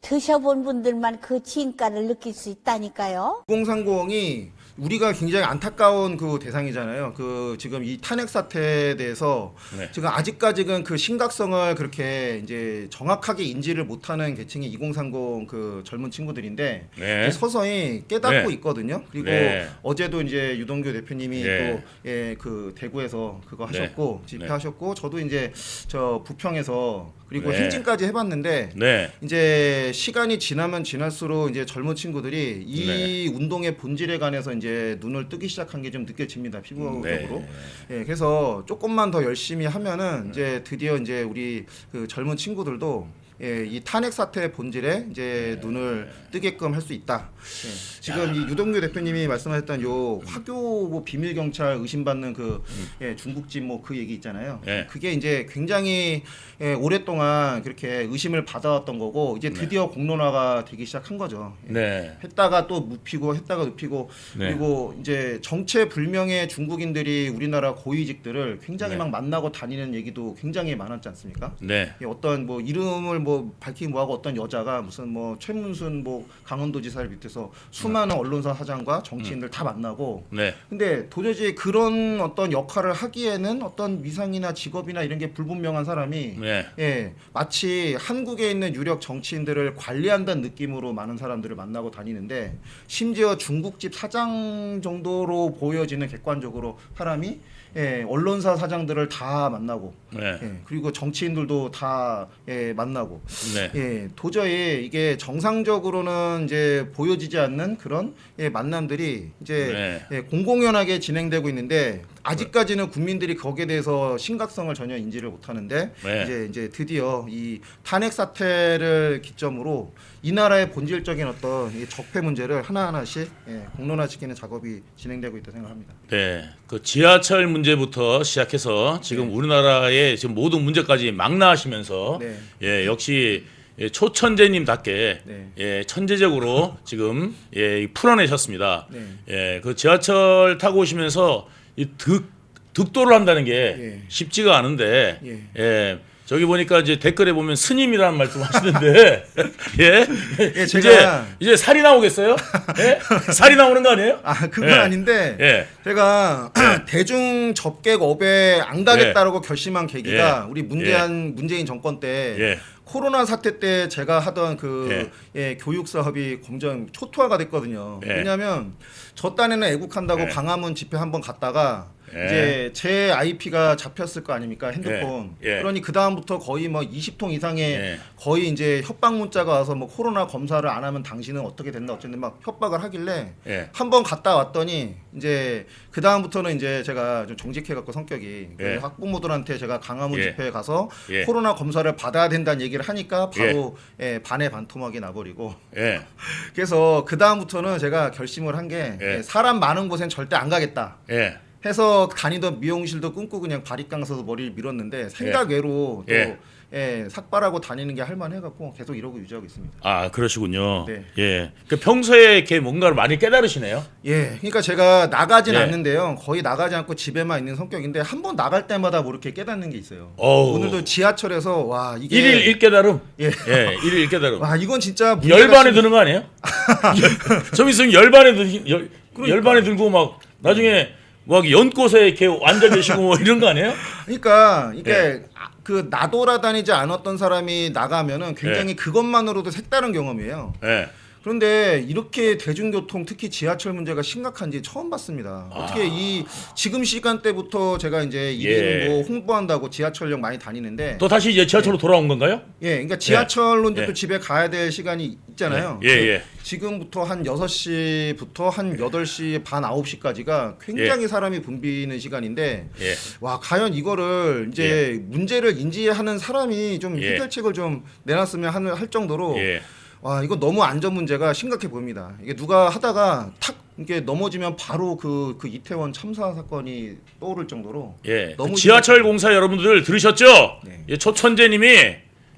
Speaker 3: 드셔본 분들만 그 진가를 느낄 수 있다니까요.
Speaker 4: 2030이 우리가 굉장히 안타까운 그 대상이잖아요. 그 지금 이 탄핵 사태에 대해서 지금 아직까지는 그 심각성을 그렇게 이제 정확하게 인지를 못하는 계층이 2030 그 젊은 친구들인데
Speaker 5: 네.
Speaker 4: 서서히 깨닫고
Speaker 5: 네.
Speaker 4: 있거든요. 그리고
Speaker 5: 네.
Speaker 4: 어제도 이제 유동규 대표님이
Speaker 5: 네.
Speaker 4: 또 그 대구에서 그거
Speaker 5: 네.
Speaker 4: 하셨고 집회하셨고 저도 이제 저 부평에서 그리고
Speaker 5: 네.
Speaker 4: 행진까지 해봤는데
Speaker 5: 네.
Speaker 4: 이제 시간이 지나면 지날수록 이제 젊은 친구들이 이 운동의 본질에 관해서 이제 눈을 뜨기 시작한 게 좀 느껴집니다. 피부적으로.
Speaker 2: 네.
Speaker 4: 예, 그래서 조금만 더 열심히 하면은 이제 드디어 이제 우리 그 젊은 친구들도 예, 이 탄핵 사태의 본질에 이제 눈을 뜨게끔 할 수 있다. 예, 지금 이 유동규 대표님이 말씀하셨던 요 화교 뭐 비밀 경찰 의심받는 그 예, 중국집 뭐 그 얘기 있잖아요.
Speaker 2: 예.
Speaker 4: 그게 이제 굉장히 예, 오랫동안 그렇게 의심을 받아왔던 거고 이제 드디어 공론화가 되기 시작한 거죠. 예.
Speaker 2: 네.
Speaker 4: 했다가 또 눕히고 했다가 눕히고
Speaker 2: 네.
Speaker 4: 그리고 이제 정체불명의 중국인들이 우리나라 고위직들을 굉장히
Speaker 2: 네.
Speaker 4: 막 만나고 다니는 얘기도 굉장히 많았지 않습니까?
Speaker 2: 네.
Speaker 4: 예, 어떤 뭐 이름을 뭐 밝히기 뭐하고 어떤 여자가 무슨 뭐 최문순 뭐 강원도지사를 비롯해서 수많은 언론사 사장과 정치인들 다 만나고
Speaker 2: 네.
Speaker 4: 근데 도저히 그런 어떤 역할을 하기에는 어떤 위상이나 직업이나 이런 게 불분명한 사람이
Speaker 2: 네.
Speaker 4: 예, 마치 한국에 있는 유력 정치인들을 관리한다는 느낌으로 많은 사람들을 만나고 다니는데 심지어 중국집 사장 정도로 보여지는 객관적으로 사람이 예, 언론사 사장들을 다 만나고
Speaker 2: 네.
Speaker 4: 예, 그리고 정치인들도 다 예, 만나고
Speaker 2: 네.
Speaker 4: 예, 도저히 이게 정상적으로는 이제 보여지지 않는 그런 예, 만남들이 이제
Speaker 2: 네.
Speaker 4: 예, 공공연하게 진행되고 있는데 아직까지는 국민들이 거기에 대해서 심각성을 전혀 인지를 못하는데
Speaker 2: 네.
Speaker 4: 이제 드디어 이 탄핵 사태를 기점으로 이 나라의 본질적인 어떤 이 적폐 문제를 하나하나씩 예, 공론화시키는 작업이 진행되고 있다 생각합니다.
Speaker 2: 네, 그 지하철 문제부터 시작해서 지금 우리나라의 지금 모든 문제까지 망라하시면서
Speaker 4: 네.
Speaker 2: 예, 역시 예, 초천재님답게
Speaker 4: 네.
Speaker 2: 예, 천재적으로 지금 예, 풀어내셨습니다.
Speaker 4: 네.
Speaker 2: 예, 그 지하철 타고 오시면서 이 득도를 한다는 게
Speaker 4: 예.
Speaker 2: 쉽지가 않은데
Speaker 4: 예.
Speaker 2: 예. 저기 보니까 이제 댓글에 보면 스님이라는 말씀 하시는데 예,
Speaker 4: 예, 제가
Speaker 2: 이제 살이 나오겠어요? 예? 살이 나오는 거 아니에요?
Speaker 4: 아 그건
Speaker 2: 예.
Speaker 4: 아닌데
Speaker 2: 예.
Speaker 4: 제가 대중 접객업에 안 가겠다라고 결심한 계기가
Speaker 2: 예.
Speaker 4: 우리 문재인 정권 때
Speaker 2: 예.
Speaker 4: 코로나 사태 때 제가 하던 그 예, 교육 사업이 굉장히 초토화가 됐거든요.
Speaker 2: 예.
Speaker 4: 왜냐하면 저 딴에는 애국한다고
Speaker 2: 예.
Speaker 4: 광화문 집회 한번 갔다가
Speaker 2: 예.
Speaker 4: 이제 제 IP가 잡혔을 거 아닙니까 핸드폰.
Speaker 2: 예. 예.
Speaker 4: 그러니 그 다음부터 거의 뭐 20통 이상의
Speaker 2: 예.
Speaker 4: 거의 이제 협박 문자가 와서 뭐 코로나 검사를 안 하면 당신은 어떻게 된다 어쨌든 막 협박을 하길래
Speaker 2: 예.
Speaker 4: 한번 갔다 왔더니 이제 그 다음부터는 이제 제가 좀 정직해 갖고 성격이
Speaker 2: 예.
Speaker 4: 학부모들한테 제가 강화문
Speaker 2: 예.
Speaker 4: 집회에 가서
Speaker 2: 예.
Speaker 4: 코로나 검사를 받아야 된다는 얘기를 하니까 바로 예, 반에 반토막이 나버리고
Speaker 2: 예.
Speaker 4: 그래서 그 다음부터는 제가 결심을 한 게
Speaker 2: 예.
Speaker 4: 사람 많은 곳엔 절대 안 가겠다.
Speaker 2: 예.
Speaker 4: 해서 다니던 미용실도 끊고 그냥 바리깡 서서 머리를 밀었는데 생각 외로 또
Speaker 2: 예.
Speaker 4: 예, 삭발하고 다니는 게 할만해갖고 계속 이러고 유지하고 있습니다.
Speaker 2: 아 그러시군요.
Speaker 4: 네.
Speaker 2: 예. 그 평소에 이렇게 뭔가를 많이 깨달으시네요.
Speaker 4: 예, 그러니까 제가 나가진
Speaker 2: 예.
Speaker 4: 않는데요. 거의 나가지 않고 집에만 있는 성격인데 한 번 나갈 때마다 뭐 이렇게 깨닫는 게 있어요.
Speaker 2: 어우.
Speaker 4: 오늘도 지하철에서 와 이게
Speaker 2: 일일 일깨달음.
Speaker 4: 예.
Speaker 2: 예. 일일 일깨달음.
Speaker 4: 와 이건 진짜 문제가
Speaker 2: 열반에 드는 거 아니에요? 좀 있으면 열반에 들고 막 나중에 막 연꽃에 이렇게 앉아 계시고 뭐 이런 거 아니에요?
Speaker 4: 그러니까 이게
Speaker 2: 예.
Speaker 4: 그 나돌아다니지 않았던 사람이 나가면은 굉장히 그것만으로도 색다른 경험이에요.
Speaker 2: 예.
Speaker 4: 그런데 이렇게 대중교통 특히 지하철 문제가 심각한지 처음 봤습니다. 어떻게 이 지금 시간대부터 제가 이제
Speaker 2: 예.
Speaker 4: 일일 뭐 홍보한다고 지하철역 많이 다니는데
Speaker 2: 또 다시 이제 지하철로 돌아온 건가요?
Speaker 4: 예, 그러니까 지하철로 이제
Speaker 2: 예.
Speaker 4: 또 집에 가야 될 시간이 있잖아요.
Speaker 2: 예, 예.
Speaker 4: 지금부터 한 6시부터 한 8시 반 9시까지가 굉장히 사람이 붐비는 시간인데
Speaker 2: 예.
Speaker 4: 와 과연 이거를 이제 문제를 인지하는 사람이 좀
Speaker 2: 예.
Speaker 4: 해결책을 좀 내놨으면 할 정도로
Speaker 2: 예.
Speaker 4: 와 이거 너무 안전 문제가 심각해 보입니다. 이게 누가 하다가 탁 이게 넘어지면 바로 그 이태원 참사 사건이 떠오를 정도로
Speaker 2: 예.
Speaker 4: 너무
Speaker 2: 그 지하철 공사 여러분들 들으셨죠?
Speaker 4: 네.
Speaker 2: 예, 초천재님이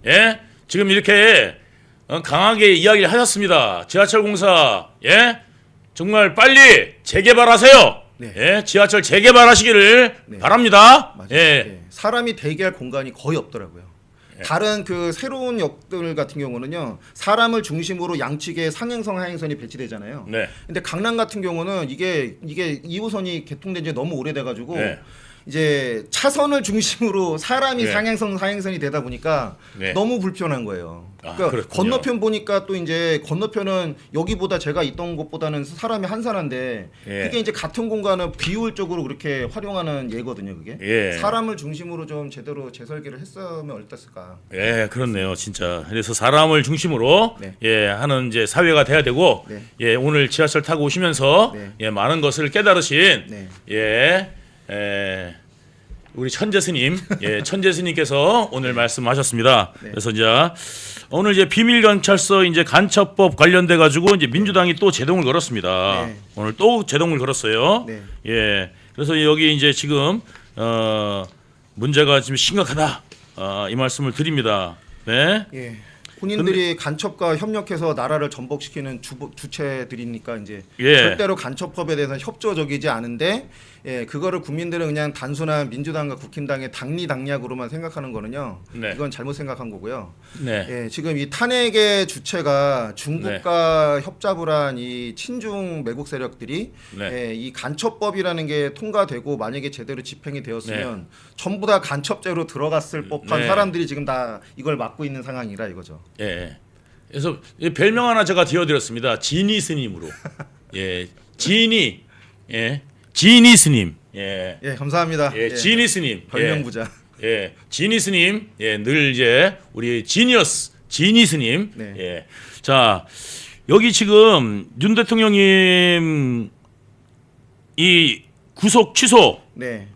Speaker 2: 예 지금 이렇게 강하게 이야기를 하셨습니다. 지하철 공사 예 정말 빨리 재개발하세요.
Speaker 4: 네.
Speaker 2: 예 지하철 재개발하시기를
Speaker 4: 네.
Speaker 2: 바랍니다.
Speaker 4: 맞아요.
Speaker 2: 예.
Speaker 4: 예. 사람이 대기할 공간이 거의 없더라고요. 다른 그 새로운 역들 같은 경우는요 사람을 중심으로 양측에 상행선 하행선이 배치되잖아요.
Speaker 2: 네.
Speaker 4: 근데 강남 같은 경우는 이게 2호선이 개통된 지 너무 오래돼가지고
Speaker 2: 네.
Speaker 4: 이제 차선을 중심으로 사람이
Speaker 2: 네.
Speaker 4: 상행선이 되다 보니까
Speaker 2: 네.
Speaker 4: 너무 불편한 거예요.
Speaker 2: 아,
Speaker 4: 그러니까
Speaker 2: 그렇군요.
Speaker 4: 건너편 보니까 또 이제 건너편은 여기보다 제가 있던 곳보다는 사람이 한산한데
Speaker 2: 예.
Speaker 4: 그게 이제 같은 공간을 비효율적으로 그렇게 활용하는 예거든요. 그게
Speaker 2: 예.
Speaker 4: 사람을 중심으로 좀 제대로 재설계를 했으면 어땠을까.
Speaker 5: 예, 그렇네요, 진짜. 그래서 사람을 중심으로
Speaker 4: 네.
Speaker 5: 예 하는 이제 사회가 돼야 되고,
Speaker 4: 네.
Speaker 5: 예 오늘 지하철 타고 오시면서
Speaker 4: 네.
Speaker 5: 예 많은 것을 깨달으신
Speaker 4: 네.
Speaker 5: 우리 천재 스님, 천재 스님께서 오늘 말씀하셨습니다.
Speaker 4: 네.
Speaker 5: 그래서 이제 오늘 이제 비밀 경찰서 이제 간첩법 관련돼 가지고 이제 민주당이 또 제동을 걸었습니다.
Speaker 4: 네.
Speaker 5: 오늘 또 제동을 걸었어요.
Speaker 4: 네.
Speaker 5: 예, 그래서 여기 이제 지금 문제가 지금 심각하다. 이 말씀을 드립니다. 네.
Speaker 4: 예. 본인들이 간첩과 협력해서 나라를 전복시키는 주체들이니까 이제
Speaker 5: 예.
Speaker 4: 절대로 간첩법에 대해서는 협조적이지 않은데 그거를 국민들은 그냥 단순한 민주당과 국힘당의 당리당략으로만 생각하는 거는요.
Speaker 5: 네.
Speaker 4: 이건 잘못 생각한 거고요.
Speaker 5: 네.
Speaker 4: 예, 지금 이 탄핵의 주체가 중국과 협잡을 한 이 친중 매국 세력들이
Speaker 5: 네.
Speaker 4: 이 간첩법이라는 게 통과되고 만약에 제대로 집행이 되었으면 전부 다 간첩죄로 들어갔을 법한
Speaker 5: 네.
Speaker 4: 사람들이 지금 다 이걸 맡고 있는 상황이라 이거죠.
Speaker 5: 예. 그래서 이 별명 하나 제가 지어드렸습니다. 지니 스님으로. 예. 지니. 예. 지니 스님. 예.
Speaker 4: 예, 감사합니다.
Speaker 5: 예. 지니 스님.
Speaker 4: 별명
Speaker 5: 예.
Speaker 4: 부자.
Speaker 5: 예. 지니 스님. 예. 늘 이제 우리 지니어스 지니 스님.
Speaker 4: 네.
Speaker 5: 예. 자, 여기 지금 윤 대통령님 이 구속 취소
Speaker 4: 네,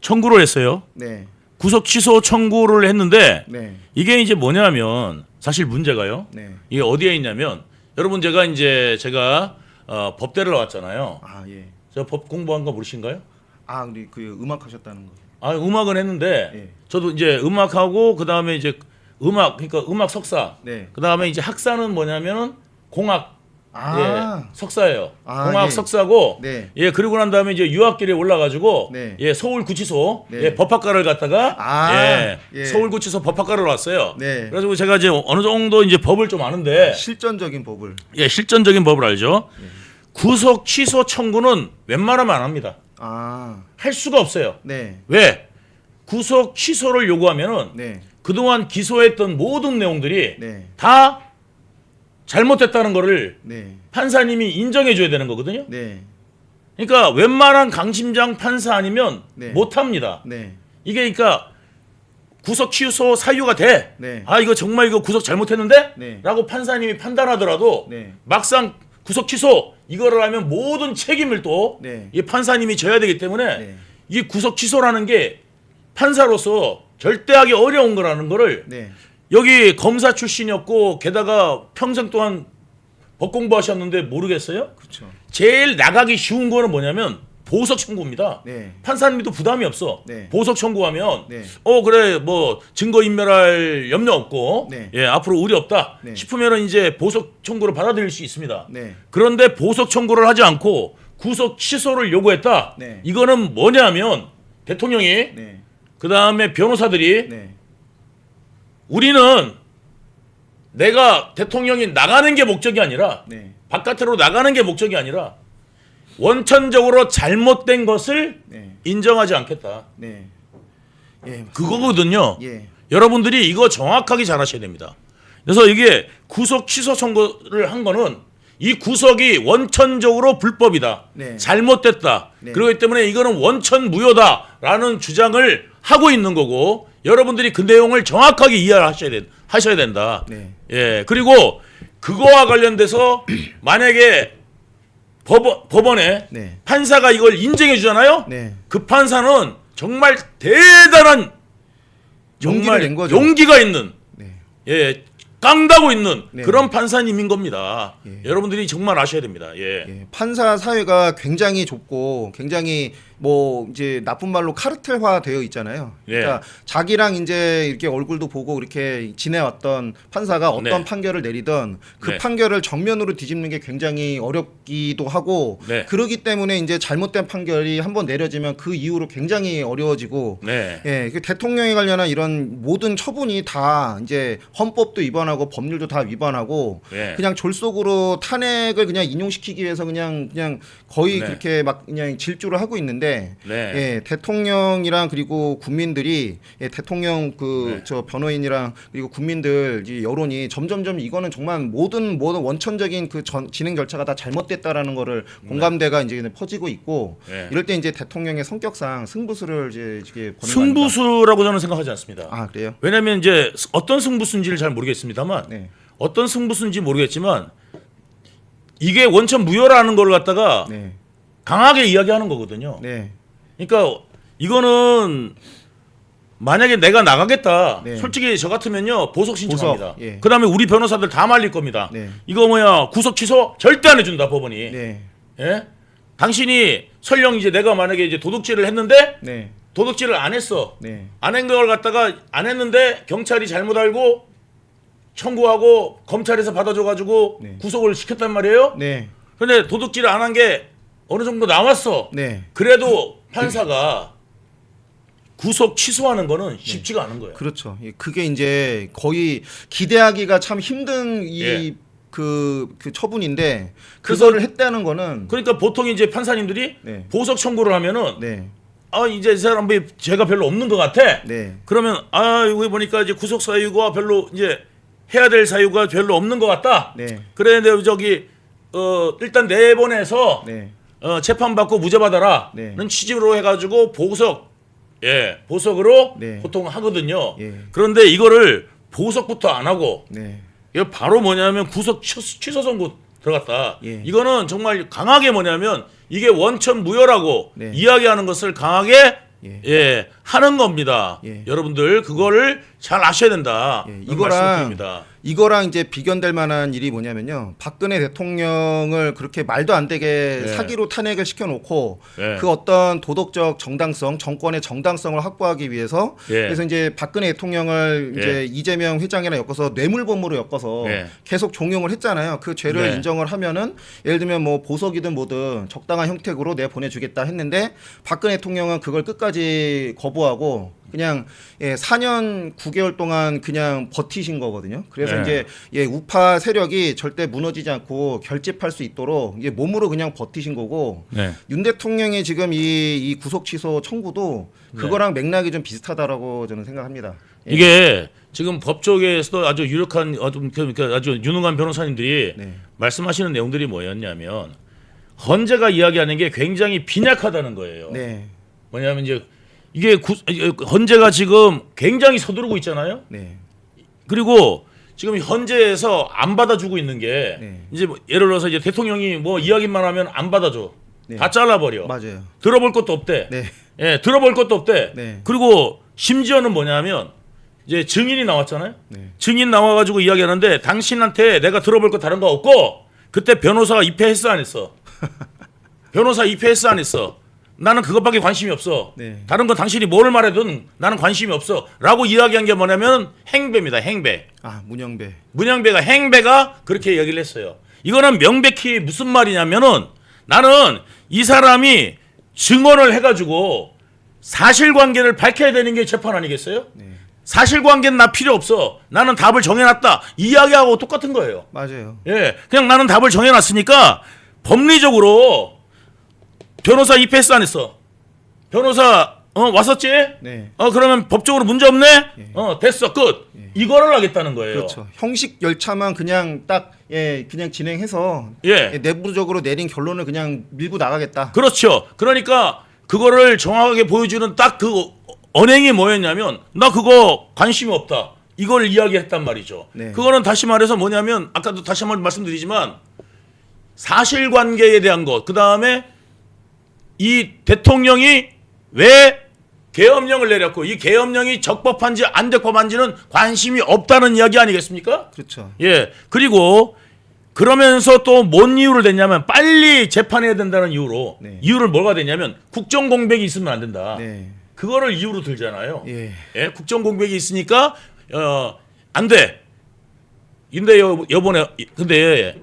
Speaker 5: 청구를 했어요.
Speaker 4: 네,
Speaker 5: 구속 취소 청구를 했는데
Speaker 4: 네,
Speaker 5: 이게 이제 뭐냐면 사실 문제가요.
Speaker 4: 네.
Speaker 5: 이게 어디에 있냐면 여러분 제가 법대를 나왔잖아요.
Speaker 4: 아 예.
Speaker 5: 저 법 공부한 거 모르신가요?
Speaker 4: 아 우리 그 음악 하셨다는 거.
Speaker 5: 아 음악은 했는데
Speaker 4: 예.
Speaker 5: 저도 이제 음악하고 그 다음에 이제 그러니까 음악 석사.
Speaker 4: 네.
Speaker 5: 그 다음에 이제 학사는 뭐냐면은 공학
Speaker 4: 아,
Speaker 5: 석사예요.
Speaker 4: 아,
Speaker 5: 공학
Speaker 4: 예.
Speaker 5: 석사고
Speaker 4: 네.
Speaker 5: 예 그리고 난 다음에 이제 유학길에 올라가지고
Speaker 4: 네.
Speaker 5: 예 서울구치소
Speaker 4: 네.
Speaker 5: 예 법학과를 갔다가
Speaker 4: 아, 예.
Speaker 5: 서울구치소 법학과를 왔어요.
Speaker 4: 네.
Speaker 5: 그래서 제가 이제 어느 정도 이제 법을 좀 아는데
Speaker 4: 실전적인 법을.
Speaker 5: 예 실전적인 법을 알죠. 구속 취소 청구는 웬만하면 안 합니다.
Speaker 4: 아,
Speaker 5: 할 수가 없어요.
Speaker 4: 네,
Speaker 5: 왜? 구속 취소를 요구하면은
Speaker 4: 네,
Speaker 5: 그동안 기소했던 모든 내용들이
Speaker 4: 네,
Speaker 5: 다 잘못됐다는 거를
Speaker 4: 네,
Speaker 5: 판사님이 인정해 줘야 되는 거거든요.
Speaker 4: 네,
Speaker 5: 그러니까 웬만한 강심장 판사 아니면
Speaker 4: 네.
Speaker 5: 못 합니다.
Speaker 4: 네,
Speaker 5: 이게 그러니까 구속 취소 사유가 돼.
Speaker 4: 네.
Speaker 5: 아 이거 정말 이거 구속 잘못했는데?
Speaker 4: 네.
Speaker 5: 라고 판사님이 판단하더라도
Speaker 4: 네.
Speaker 5: 막상 구속 취소 이거를 하면 모든 책임을 또
Speaker 4: 네.
Speaker 5: 이 판사님이 져야 되기 때문에
Speaker 4: 네.
Speaker 5: 이 구속 취소라는 게 판사로서 절대 하기 어려운 거라는 거를
Speaker 4: 네,
Speaker 5: 여기 검사 출신이었고 게다가 평생 동안 법 공부하셨는데 모르겠어요?
Speaker 4: 그렇죠.
Speaker 5: 제일 나가기 쉬운 거는 뭐냐면 보석 청구입니다.
Speaker 4: 네.
Speaker 5: 판사님도 부담이 없어.
Speaker 4: 네.
Speaker 5: 보석 청구하면
Speaker 4: 네.
Speaker 5: 그래 뭐 증거 인멸할 염려 없고
Speaker 4: 네.
Speaker 5: 예 앞으로 의리 없다
Speaker 4: 네.
Speaker 5: 싶으면은 이제 보석 청구를 받아들일 수 있습니다.
Speaker 4: 네.
Speaker 5: 그런데 보석 청구를 하지 않고 구속 취소를 요구했다.
Speaker 4: 네.
Speaker 5: 이거는 뭐냐면 대통령이
Speaker 4: 네.
Speaker 5: 그 다음에 변호사들이
Speaker 4: 네.
Speaker 5: 우리는 내가 대통령이 나가는 게 목적이 아니라
Speaker 4: 네.
Speaker 5: 바깥으로 나가는 게 목적이 아니라 원천적으로 잘못된 것을
Speaker 4: 네.
Speaker 5: 인정하지 않겠다.
Speaker 4: 네. 예.
Speaker 5: 그거거든요.
Speaker 4: 예.
Speaker 5: 여러분들이 이거 정확하게 잘 하셔야 됩니다. 그래서 이게 구속 취소 청구를 한 거는 이 구속이 원천적으로 불법이다.
Speaker 4: 네.
Speaker 5: 잘못됐다.
Speaker 4: 네.
Speaker 5: 그렇기 때문에 이거는 원천 무효다라는 주장을 하고 있는 거고 여러분들이 그 내용을 정확하게 하셔야 된다.
Speaker 4: 네.
Speaker 5: 예. 그리고 그거와 관련돼서 만약에 법원에
Speaker 4: 네.
Speaker 5: 판사가 이걸 인정해 주잖아요.
Speaker 4: 네.
Speaker 5: 그 판사는 정말 대단한
Speaker 4: 용기를
Speaker 5: 정말
Speaker 4: 낸 거죠.
Speaker 5: 용기가 있는
Speaker 4: 네.
Speaker 5: 예 깡다고 있는
Speaker 4: 네.
Speaker 5: 그런 판사님인 겁니다.
Speaker 4: 예.
Speaker 5: 여러분들이 정말 아셔야 됩니다. 예.
Speaker 4: 예, 판사 사회가 굉장히 좁고 굉장히 뭐 이제 나쁜 말로 카르텔화 되어 있잖아요.
Speaker 5: 예.
Speaker 4: 그러니까 자기랑 이제 이렇게 얼굴도 보고 이렇게 지내왔던 판사가 어떤
Speaker 5: 네.
Speaker 4: 판결을 내리던 그
Speaker 5: 네.
Speaker 4: 판결을 정면으로 뒤집는 게 굉장히 어렵기도 하고
Speaker 5: 네.
Speaker 4: 그러기 때문에 이제 잘못된 판결이 한번 내려지면 그 이후로 굉장히 어려워지고
Speaker 5: 네.
Speaker 4: 예, 그 대통령에 관련한 이런 모든 처분이 다 이제 헌법도 위반하고 위반하고 법률도 다 위반하고
Speaker 5: 네.
Speaker 4: 그냥 졸속으로 탄핵을 그냥 인용시키기 위해서 그냥 거의
Speaker 5: 네.
Speaker 4: 그렇게 막 그냥 질주를 하고 있는데
Speaker 5: 네.
Speaker 4: 예, 대통령이랑 그리고 국민들이 예, 대통령 그 저 변호인이랑 그리고 국민들 이 여론이 점점점 이거는 정말 모든 원천적인 그 진행 절차가 다 잘못됐다라는 거를 공감대가 이제 퍼지고 있고
Speaker 5: 네.
Speaker 4: 이럴 때 이제 대통령의 성격상 승부수를 이제 이게 보는 거
Speaker 5: 승부수라고 저는 생각하지 않습니다.
Speaker 4: 아닙니까? 아 그래요?
Speaker 5: 왜냐하면 이제 어떤 승부수인지를 잘 모르겠습니다만
Speaker 4: 네.
Speaker 5: 어떤 승부수인지 모르겠지만 이게 원천 무효라는 걸 갖다가
Speaker 4: 네.
Speaker 5: 강하게 이야기하는 거거든요.
Speaker 4: 네.
Speaker 5: 그러니까 이거는 만약에 내가 나가겠다.
Speaker 4: 네.
Speaker 5: 솔직히 저 같으면요 보석 신청합니다.
Speaker 4: 보석, 예.
Speaker 5: 그다음에 우리 변호사들 다 말릴 겁니다.
Speaker 4: 네.
Speaker 5: 이거 뭐야 구속 취소 절대 안 해준다 법원이.
Speaker 4: 네.
Speaker 5: 예? 당신이 설령 이제 내가 만약에 이제 도둑질을 했는데
Speaker 4: 네.
Speaker 5: 도둑질을 안 했어.
Speaker 4: 네.
Speaker 5: 안 한 걸 갖다가 안 했는데 경찰이 잘못 알고 청구하고 검찰에서 받아줘가지고
Speaker 4: 네.
Speaker 5: 구속을 시켰단 말이에요.
Speaker 4: 네.
Speaker 5: 근데 도둑질을 안 한 게 어느 정도 나왔어.
Speaker 4: 네.
Speaker 5: 그래도 판사가 구속 취소하는 거는 쉽지가 않은 거예요.
Speaker 4: 그렇죠. 예, 그게 이제 거의 기대하기가 참 힘든 이
Speaker 5: 예.
Speaker 4: 그 처분인데
Speaker 5: 그래서-
Speaker 4: 그거를 했다는 거는
Speaker 5: 그러니까 보통 이제 판사님들이
Speaker 4: 네.
Speaker 5: 보석 청구를 하면은
Speaker 4: 네.
Speaker 5: 아 이제 이 사람이 죄가 별로 없는 것 같아.
Speaker 4: 네.
Speaker 5: 그러면 아 여기 보니까 이제 구속 사유가 별로 이제 해야 될 사유가 별로 없는 것 같다.
Speaker 4: 네.
Speaker 5: 그래 근데 저기 일단 내보내서
Speaker 4: 네.
Speaker 5: 재판 받고 무죄 받아라는
Speaker 4: 네.
Speaker 5: 취지로 해가지고 보석으로
Speaker 4: 네.
Speaker 5: 보통 하거든요.
Speaker 4: 예.
Speaker 5: 그런데 이거를 보석부터 안 하고
Speaker 4: 네.
Speaker 5: 이거 바로 뭐냐면 구속 취소 선고 들어갔다.
Speaker 4: 예.
Speaker 5: 이거는 정말 강하게 뭐냐면 이게 원천 무효라고
Speaker 4: 네.
Speaker 5: 이야기하는 것을 강하게
Speaker 4: 예.
Speaker 5: 하는 겁니다.
Speaker 4: 예.
Speaker 5: 여러분들 그거를 잘 아셔야 된다.
Speaker 4: 예,
Speaker 5: 이런 말씀드립니다.
Speaker 4: 이거랑 이제 비견될 만한 일이 뭐냐면요. 박근혜 대통령을 그렇게 말도 안 되게
Speaker 5: 네.
Speaker 4: 사기로 탄핵을 시켜놓고
Speaker 5: 네.
Speaker 4: 그 어떤 도덕적 정당성, 정권의 정당성을 확보하기 위해서
Speaker 5: 예.
Speaker 4: 그래서 이제 박근혜 대통령을
Speaker 5: 예.
Speaker 4: 이제 이재명 회장이랑 엮어서 뇌물범으로 엮어서
Speaker 5: 예.
Speaker 4: 계속 종용을 했잖아요. 그 죄를
Speaker 5: 네.
Speaker 4: 인정을 하면은 예를 들면 뭐 보석이든 뭐든 적당한 형택으로 내 보내주겠다 했는데 박근혜 대통령은 그걸 끝까지 거부하고 그냥 4년 9개월 동안 그냥 버티신 거거든요. 그래서
Speaker 5: 네.
Speaker 4: 이제 우파 세력이 절대 무너지지 않고 결집할 수 있도록 이게 몸으로 그냥 버티신 거고
Speaker 5: 네.
Speaker 4: 윤 대통령의 지금 이 구속 취소 청구도 그거랑 맥락이 좀 비슷하다라고 저는 생각합니다. 예.
Speaker 5: 이게 지금 법조계에서도 아주 유력한 아주 유능한 변호사님들이
Speaker 4: 네.
Speaker 5: 말씀하시는 내용들이 뭐였냐면 헌재가 이야기하는 게 굉장히 빈약하다는 거예요.
Speaker 4: 네.
Speaker 5: 뭐냐면 이제 이게 헌재가 지금 굉장히 서두르고 있잖아요.
Speaker 4: 네.
Speaker 5: 그리고 지금 헌재에서 안 받아주고 있는 게
Speaker 4: 네.
Speaker 5: 이제 뭐 예를 들어서 이제 대통령이 뭐 이야기만 하면 안 받아줘.
Speaker 4: 네.
Speaker 5: 다 잘라버려.
Speaker 4: 맞아요.
Speaker 5: 들어볼 것도 없대.
Speaker 4: 네.
Speaker 5: 예, 들어볼 것도 없대.
Speaker 4: 네.
Speaker 5: 그리고 심지어는 뭐냐면 이제 증인이 나왔잖아요.
Speaker 4: 네.
Speaker 5: 증인 나와가지고 이야기하는데 당신한테 내가 들어볼 거 다른 거 없고 그때 변호사가 입회했어 안 했어? 변호사 입회했어 안 했어? 나는 그것밖에 관심이 없어.
Speaker 4: 네.
Speaker 5: 다른 건 당신이 뭘 말해든 나는 관심이 없어. 라고 이야기한 게 뭐냐면 행배입니다. 행배.
Speaker 4: 아 문영배.
Speaker 5: 문영배가 행배가 그렇게 얘기를 했어요. 이거는 명백히 무슨 말이냐면은 나는 이 사람이 증언을 해가지고 사실관계를 밝혀야 되는 게 재판 아니겠어요?
Speaker 4: 네.
Speaker 5: 사실관계는 나 필요 없어. 나는 답을 정해놨다. 이야기하고 똑같은 거예요.
Speaker 4: 맞아요.
Speaker 5: 예, 그냥 나는 답을 정해놨으니까 법리적으로 변호사 입회했어 안 했어? 변호사 왔었지?
Speaker 4: 네.
Speaker 5: 그러면 법적으로 문제 없네? 됐어 끝. 이거를 하겠다는 거예요.
Speaker 4: 그렇죠. 형식 열차만 그냥 딱 그냥 진행해서
Speaker 5: 예.
Speaker 4: 내부적으로 내린 결론을 그냥 밀고 나가겠다.
Speaker 5: 그렇죠. 그러니까 그거를 정확하게 보여주는 딱 그 언행이 뭐였냐면 나 그거 관심이 없다. 이걸 이야기했단 말이죠.
Speaker 4: 네.
Speaker 5: 그거는 다시 말해서 뭐냐면 아까도 다시 한번 말씀드리지만 사실관계에 대한 것. 그다음에 이 대통령이 왜 계엄령을 내렸고 이 계엄령이 적법한지 안 적법한지는 관심이 없다는 이야기 아니겠습니까?
Speaker 4: 그렇죠.
Speaker 5: 예. 그리고 그러면서 또 뭔 이유를 댔냐면 빨리 재판해야 된다는 이유로
Speaker 4: 네.
Speaker 5: 이유를 뭐가 됐냐면 국정 공백이 있으면 안 된다.
Speaker 4: 네.
Speaker 5: 그거를 이유로 들잖아요.
Speaker 4: 예.
Speaker 5: 예, 국정 공백이 있으니까 안 돼. 근데 요번에 근데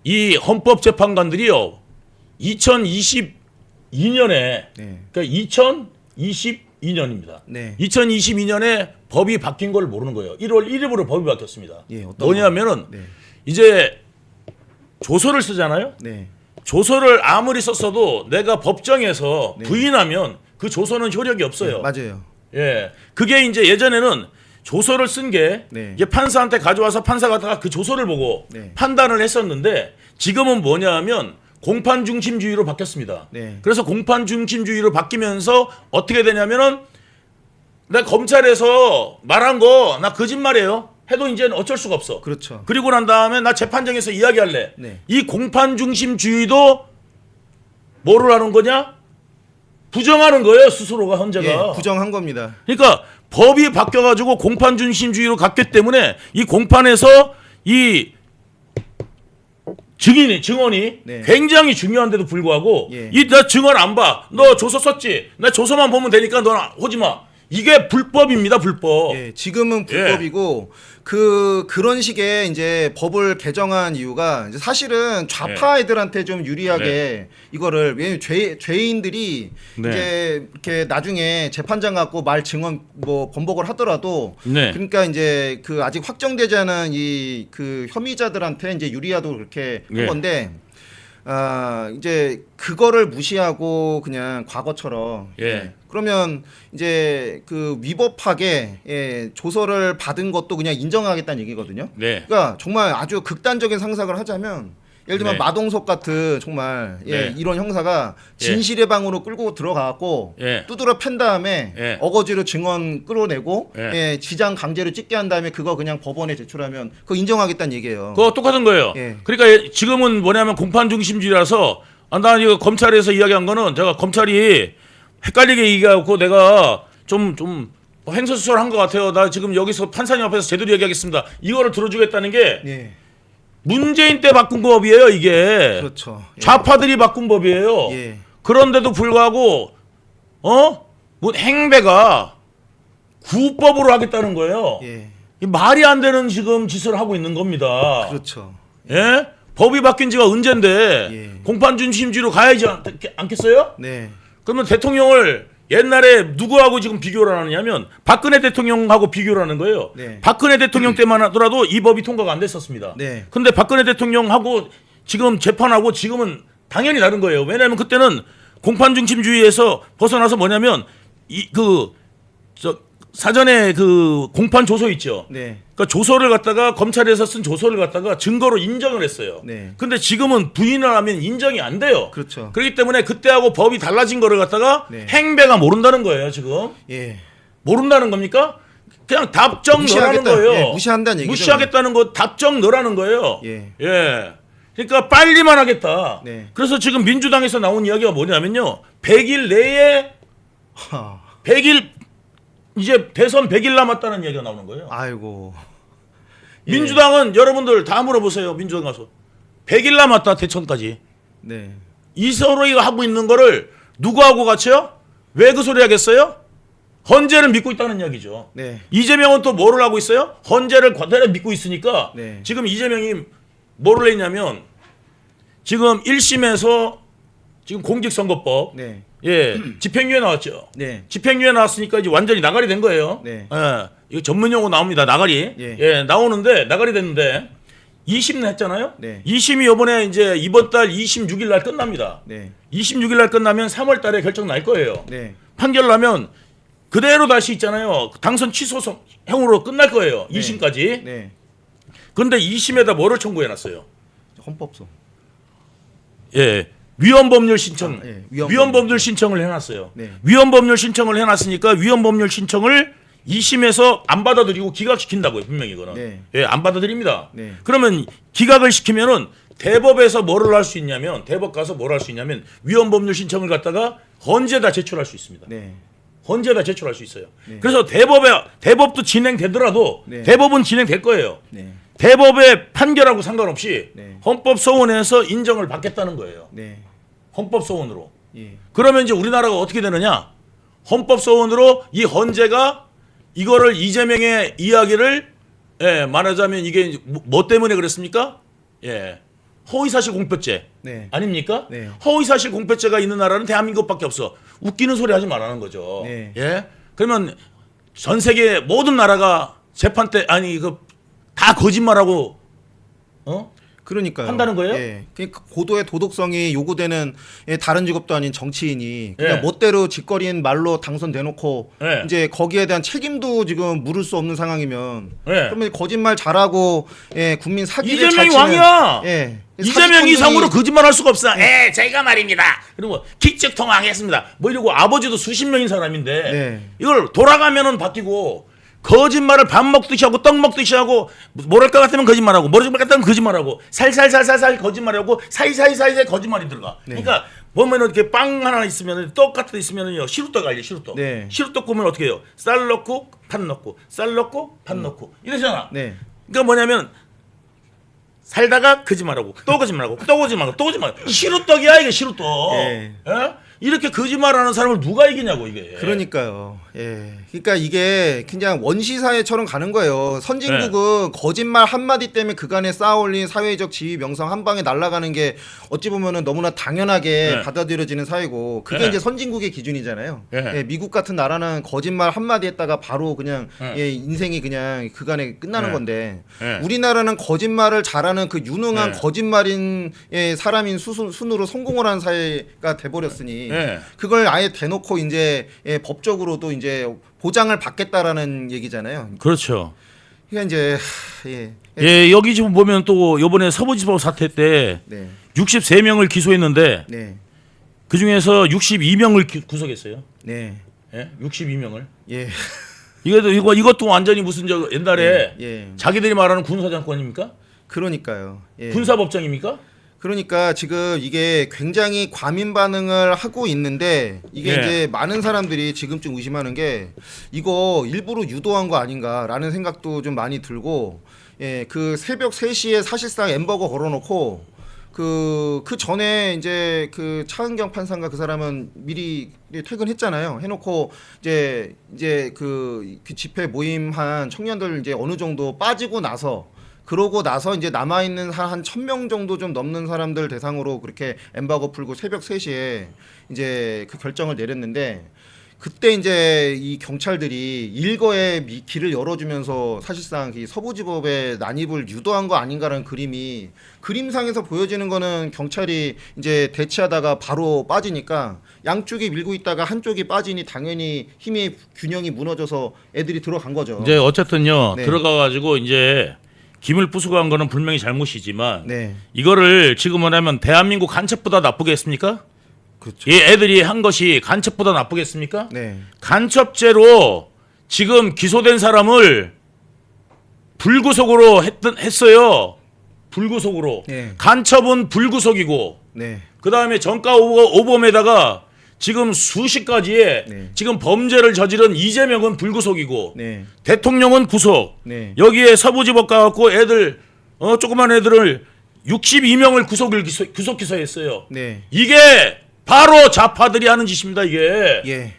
Speaker 5: 이 헌법재판관들이요 2022년에
Speaker 4: 네.
Speaker 5: 그러니까 2022 2022년입니다.
Speaker 4: 네.
Speaker 5: 2022년에 법이 바뀐 걸 모르는 거예요. 1월 1일부로 법이 바뀌었습니다.
Speaker 4: 예, 어떤
Speaker 5: 뭐냐면은
Speaker 4: 네.
Speaker 5: 이제 조서를 쓰잖아요.
Speaker 4: 네.
Speaker 5: 조서를 아무리 썼어도 내가 법정에서
Speaker 4: 네.
Speaker 5: 부인하면 그 조서는 효력이 없어요.
Speaker 4: 맞아요.
Speaker 5: 예, 그게 이제 예전에는 조서를 쓴 게
Speaker 4: 네.
Speaker 5: 이게 판사한테 가져와서 판사가 그 조서를 보고
Speaker 4: 네.
Speaker 5: 판단을 했었는데 지금은 뭐냐하면 공판 중심주의로 바뀌었습니다.
Speaker 4: 네.
Speaker 5: 그래서 공판 중심주의로 바뀌면서 어떻게 되냐면은 나 검찰에서 말한 거 나 거짓말이에요. 해도 이제는 어쩔 수가 없어.
Speaker 4: 그렇죠.
Speaker 5: 그리고 난 다음에 나 재판정에서 이야기할래.
Speaker 4: 네.
Speaker 5: 이 공판 중심주의도 뭐를 하는 거냐? 부정하는 거예요 스스로가 헌재가.
Speaker 4: 예, 부정한 겁니다.
Speaker 5: 그러니까 법이 바뀌어가지고 공판 중심주의로 갔기 때문에 이 공판에서 이 증언이
Speaker 4: 네.
Speaker 5: 굉장히 중요한데도 불구하고
Speaker 4: 예.
Speaker 5: 이 나 증언 안 봐. 너 조서 썼지? 나 조서만 보면 되니까 너 오지 마. 이게 불법입니다, 불법.
Speaker 4: 예, 지금은 불법이고 그런 식의 이제 법을 개정한 이유가 이제 사실은 좌파 애들한테 좀 유리하게 이거를 왜냐면 죄인들이
Speaker 5: 네.
Speaker 4: 이제 이렇게 나중에 재판장 갖고 말 증언 뭐 번복을 하더라도
Speaker 5: 네.
Speaker 4: 그러니까 이제 그 아직 확정되지 않은 이 그 혐의자들한테 이제 유리하도록 그렇게 한
Speaker 5: 네.
Speaker 4: 건데 이제 그거를 무시하고 그냥 과거처럼
Speaker 5: 예.
Speaker 4: 그러면 이제 그 위법하게 조서를 받은 것도 그냥 인정하겠다는 얘기거든요.
Speaker 5: 네.
Speaker 4: 그러니까 정말 아주 극단적인 상상을 하자면 예를 들면
Speaker 5: 네.
Speaker 4: 마동석 같은 정말
Speaker 5: 네.
Speaker 4: 이런 형사가 진실의 방으로 끌고 들어가고
Speaker 5: 예.
Speaker 4: 두드러 팬 다음에
Speaker 5: 예.
Speaker 4: 어거지로 증언 끌어내고
Speaker 5: 예.
Speaker 4: 지장 강제로 찍게 한 다음에 그거 그냥 법원에 제출하면 그거 인정하겠다는 얘기예요.
Speaker 5: 그거 똑같은 거예요.
Speaker 4: 예.
Speaker 5: 그러니까 지금은 뭐냐면 공판 중심주의라서 난 이거 검찰에서 이야기한 거는 제가 검찰이 헷갈리게 얘기하고 내가 좀 횡설수설한 것 같아요. 나 지금 여기서 판사님 앞에서 제대로 얘기하겠습니다. 이거를 들어주겠다는 게
Speaker 4: 예.
Speaker 5: 문재인 때 바꾼 법이에요, 이게.
Speaker 4: 그렇죠. 예.
Speaker 5: 좌파들이 바꾼 법이에요.
Speaker 4: 예.
Speaker 5: 그런데도 불구하고 뭐 행배가 구법으로 하겠다는 거예요.
Speaker 4: 예.
Speaker 5: 이 말이 안 되는 지금 짓을 하고 있는 겁니다.
Speaker 4: 그렇죠.
Speaker 5: 예? 법이 바뀐 지가 언젠데
Speaker 4: 예.
Speaker 5: 공판 중심주의로 가야지 않겠어요?
Speaker 4: 네.
Speaker 5: 그러면 대통령을 옛날에 누구하고 지금 비교를 하느냐면 박근혜 대통령하고 비교를 하는 거예요.
Speaker 4: 네.
Speaker 5: 박근혜 대통령 때만 하더라도 이 법이 통과가 안 됐었습니다.
Speaker 4: 네.
Speaker 5: 근데 박근혜 대통령하고 지금 재판하고 지금은 당연히 다른 거예요. 왜냐하면 그때는 공판 중심주의에서 벗어나서 뭐냐면 사전에 그 공판 조서 있죠.
Speaker 4: 네.
Speaker 5: 그러니까 조서를 갖다가 검찰에서 쓴 조서를 갖다가 증거로 인정을 했어요.
Speaker 4: 네.
Speaker 5: 근데 지금은 부인을 하면 인정이 안 돼요.
Speaker 4: 그렇죠.
Speaker 5: 그렇기 때문에 그때하고 법이 달라진 거를 갖다가
Speaker 4: 네.
Speaker 5: 행배가 모른다는 거예요, 지금.
Speaker 4: 예.
Speaker 5: 모른다는 겁니까? 그냥 답정 넣으라는
Speaker 4: 무시하겠다.
Speaker 5: 거예요.
Speaker 4: 예, 무시한다는 얘기죠.
Speaker 5: 무시하겠다는 거 답정 넣으라는 거예요.
Speaker 4: 예.
Speaker 5: 예. 그러니까 빨리만 하겠다.
Speaker 4: 네.
Speaker 5: 그래서 지금 민주당에서 나온 이야기가 뭐냐면요. 100일 내에
Speaker 4: 하.
Speaker 5: 100일 이제 대선 100일 남았다는 얘기가 나오는 거예요.
Speaker 4: 아이고.
Speaker 5: 민주당은 여러분들 다 물어보세요. 민주당 가서 100일 남았다 대선까지.
Speaker 4: 네.
Speaker 5: 이 소리가 하고 있는 거를 누구하고 같이요? 왜 그 소리 하겠어요? 헌재를 믿고 있다는 이야기죠.
Speaker 4: 네.
Speaker 5: 이재명은 또 뭐를 하고 있어요? 헌재를 그대로 믿고 있으니까
Speaker 4: 네.
Speaker 5: 지금 이재명이 뭐를 했냐면 지금 1심에서 지금 공직선거법
Speaker 4: 네.
Speaker 5: 예 집행유예 나왔죠.
Speaker 4: 네.
Speaker 5: 집행유예 나왔으니까 이제 완전히 나가리 된 거예요.
Speaker 4: 네.
Speaker 5: 예, 이거 전문 용어 나옵니다. 나가리.
Speaker 4: 예.
Speaker 5: 예, 나오는데 나가리 됐는데 2심 했잖아요.
Speaker 4: 네.
Speaker 5: 2심이 이번에 이제 이번 달 26일 날 끝납니다.
Speaker 4: 네.
Speaker 5: 26일 날 끝나면 3월 달에 결정 날 거예요.
Speaker 4: 네.
Speaker 5: 판결 나면 그대로 다시 있잖아요. 당선 취소형으로 끝날 거예요.
Speaker 4: 네.
Speaker 5: 2심까지.
Speaker 4: 네.
Speaker 5: 근데 2심에다 뭐를 청구해 놨어요?
Speaker 4: 헌법소.
Speaker 5: 예. 위헌법률 신청.
Speaker 4: 예.
Speaker 5: 위헌법률 신청을 해 놨어요.
Speaker 4: 네.
Speaker 5: 위헌법률 신청을 해 놨으니까 위헌법률 신청을 2심에서 안 받아들이고 기각시킨다고요. 분명히 이거는.
Speaker 4: 네.
Speaker 5: 예, 안 받아들입니다.
Speaker 4: 네.
Speaker 5: 그러면 기각을 시키면은 대법에서 뭐를 할 수 있냐면 대법 가서 뭘 할 수 있냐면 위헌법률 신청을 갖다가 헌재다 제출할 수 있습니다.
Speaker 4: 네.
Speaker 5: 헌재다 제출할 수 있어요. 그래서 대법도 진행되더라도
Speaker 4: 네.
Speaker 5: 대법은 진행될 거예요.
Speaker 4: 네.
Speaker 5: 대법의 판결하고 상관없이
Speaker 4: 네.
Speaker 5: 헌법소원에서 인정을 받겠다는 거예요.
Speaker 4: 네.
Speaker 5: 헌법소원으로.
Speaker 4: 예.
Speaker 5: 그러면 이제 우리나라가 어떻게 되느냐? 헌법소원으로 이 헌재가 이거를 이재명의 이야기를 말하자면 이게 뭐 때문에 그랬습니까? 예. 허위사실 공표죄
Speaker 4: 네.
Speaker 5: 아닙니까?
Speaker 4: 네.
Speaker 5: 허위사실 공표죄가 있는 나라는 대한민국밖에 없어. 웃기는 소리 하지 말라는 거죠.
Speaker 4: 네.
Speaker 5: 예? 그러면 전 세계 모든 나라가 재판 때 아니 다 거짓말하고
Speaker 4: 그러니까요.
Speaker 5: 한다는 거예요?
Speaker 4: 예. 그러니까 고도의 도덕성이 요구되는 다른 직업도 아닌 정치인이 그냥
Speaker 5: 예.
Speaker 4: 멋대로 짓거리는 말로 당선돼놓고
Speaker 5: 예.
Speaker 4: 이제 거기에 대한 책임도 지금 물을 수 없는 상황이면
Speaker 5: 예.
Speaker 4: 그러면 거짓말 잘하고 국민 사기를 잘
Speaker 5: 이재명이
Speaker 4: 치는
Speaker 5: 왕이야.
Speaker 4: 예.
Speaker 5: 이재명이
Speaker 4: 사기꾼들이-
Speaker 5: 상으로 거짓말할 수가 없어. 제가 말입니다. 그리고 기적통화하겠습니다. 뭐 이러고 아버지도 수십 명인 사람인데
Speaker 4: 네.
Speaker 5: 이걸 돌아가면은 바뀌고 거짓말을 밥 먹듯이 하고 떡 먹듯이 하고 모를 것 같으면 거짓말하고 모를 것 같으면 거짓말하고 살살살살살 거짓말하고 사이사이사이사이 거짓말이 들어가.
Speaker 4: 네.
Speaker 5: 그러니까 보면은 이렇게 빵 하나 있으면 떡 같은 데 있으면은요 시루떡 알죠 시루떡.
Speaker 4: 네.
Speaker 5: 시루떡 구우면 어떻게 해요? 쌀 넣고 팥 넣고 쌀 넣고 팥 넣고 이러잖아.
Speaker 4: 네.
Speaker 5: 그러니까 뭐냐면 살다가 거짓말하고 또 거짓말하고 또 거짓말하고 또 거짓말하고 시루떡이야 이게 시루떡.
Speaker 4: 예.
Speaker 5: 예? 이렇게 거짓말하는 사람을 누가 이기냐고 이게.
Speaker 4: 그러니까요. 예. 그러니까 이게 그냥 원시 사회처럼 가는 거예요. 선진국은 거짓말 한마디 때문에 그간에 쌓아올린 사회적 지위 명성 한 방에 날아가는 게 어찌 보면은 너무나 당연하게
Speaker 5: 네.
Speaker 4: 받아들여지는 사회고 그게
Speaker 5: 네.
Speaker 4: 이제 선진국의 기준이잖아요.
Speaker 5: 네.
Speaker 4: 예, 미국 같은 나라는 거짓말 한마디 했다가 바로 그냥
Speaker 5: 네.
Speaker 4: 인생이 그냥 그간에 끝나는
Speaker 5: 네.
Speaker 4: 건데
Speaker 5: 네.
Speaker 4: 우리나라는 거짓말을 잘하는 그 유능한
Speaker 5: 네.
Speaker 4: 거짓말인 사람인 순으로 성공을 하는 사회가 돼버렸으니
Speaker 5: 네.
Speaker 4: 그걸 아예 대놓고 이제 법적으로도 이제 보장을 받겠다라는 얘기잖아요.
Speaker 5: 그렇죠.
Speaker 4: 그러니까 이제 예.
Speaker 5: 예, 여기 지금 보면 또 이번에 서부지법 사태 때
Speaker 4: 네.
Speaker 5: 63명을 기소했는데
Speaker 4: 네.
Speaker 5: 그 중에서 62명을 구속했어요.
Speaker 4: 네.
Speaker 5: 예? 62명을.
Speaker 4: 예.
Speaker 5: 이것도 완전히 무슨 저 옛날에
Speaker 4: 예.
Speaker 5: 자기들이 말하는 군사정권입니까?
Speaker 4: 그러니까요. 예.
Speaker 5: 군사법정입니까?
Speaker 4: 그러니까 지금 이게 굉장히 과민 반응을 하고 있는데 이게
Speaker 5: 예.
Speaker 4: 이제 많은 사람들이 지금쯤 의심하는 게 이거 일부러 유도한 거 아닌가라는 생각도 좀 많이 들고 그 새벽 3시에 사실상 엠버거 걸어놓고 그 전에 이제 그 차은경 판사인가 그 사람은 미리 퇴근했잖아요. 해놓고 이제 그 집회 모임한 청년들 이제 어느 정도 빠지고 나서 그러고 나서 이제 남아 있는 한 1,000명 정도 좀 넘는 사람들 대상으로 그렇게 엠바고 풀고 새벽 3시에 이제 그 결정을 내렸는데 그때 이제 이 경찰들이 일거에 길을 열어주면서 사실상 이 서부지법의 난입을 유도한 거 아닌가라는 그림이 그림상에서 보여지는 거는 경찰이 이제 대치하다가 바로 빠지니까 양쪽이 밀고 있다가 한쪽이 빠지니 당연히 힘의 균형이 무너져서 애들이 들어간 거죠.
Speaker 5: 이제 어쨌든요.
Speaker 4: 네.
Speaker 5: 들어가 가지고 이제 김을 부수고 한 거는 분명히 잘못이지만
Speaker 4: 네.
Speaker 5: 이거를 지금은 하면 대한민국 간첩보다 나쁘게 했습니까?
Speaker 4: 그렇죠.
Speaker 5: 이 애들이 한 것이 간첩보다 나쁘겠습니까?
Speaker 4: 네.
Speaker 5: 간첩죄로 지금 기소된 사람을 불구속으로 했어요. 불구속으로.
Speaker 4: 네.
Speaker 5: 간첩은 불구속이고
Speaker 4: 네.
Speaker 5: 그다음에 정가 오범에다가 지금 수십 가지의
Speaker 4: 네.
Speaker 5: 지금 범죄를 저지른 이재명은 불구속이고
Speaker 4: 네.
Speaker 5: 대통령은 구속.
Speaker 4: 네.
Speaker 5: 여기에 서부지법 가갖고 애들 조그만 애들을 62명을 구속 기소했어요.
Speaker 4: 네.
Speaker 5: 이게 바로 좌파들이 하는 짓입니다. 이게
Speaker 4: 예.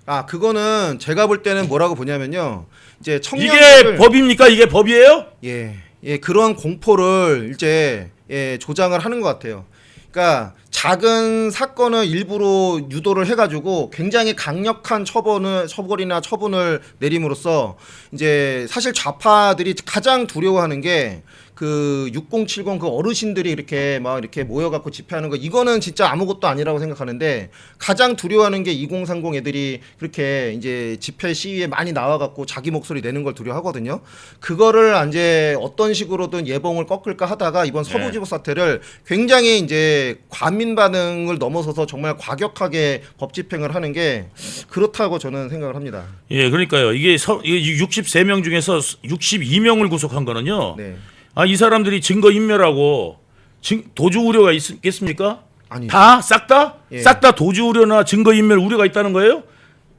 Speaker 4: 아, 그거는 제가 볼 때는 뭐라고 보냐면요. 이제
Speaker 5: 이게
Speaker 4: 청년들
Speaker 5: 법입니까? 이게 법이에요?
Speaker 4: 예. 예, 그런 공포를 이제 조장을 하는 것 같아요. 그러니까 작은 사건을 일부러 유도를 해가지고 굉장히 강력한 처벌이나 처분을 내림으로써 이제 사실 좌파들이 가장 두려워하는 게 그 6070 그 어르신들이 이렇게 막 이렇게 모여갖고 집회하는 거 이거는 진짜 아무것도 아니라고 생각하는데 가장 두려워하는 게 2030 애들이 그렇게 이제 집회 시위에 많이 나와갖고 자기 목소리 내는 걸 두려워하거든요. 그거를 이제 어떤 식으로든 예봉을 꺾을까 하다가 이번 서부지법 사태를 굉장히 이제 과민 반응을 넘어서서 정말 과격하게 법 집행을 하는 게 그렇다고 저는 생각을 합니다.
Speaker 5: 예, 그러니까요. 이게 63명 중에서 62명을 구속한 거는요.
Speaker 4: 네.
Speaker 5: 이 사람들이 증거 인멸하고 도주 우려가 있겠습니까?
Speaker 4: 아니.
Speaker 5: 다? 싹 다?
Speaker 4: 예.
Speaker 5: 싹 다 도주 우려나 증거 인멸 우려가 있다는 거예요?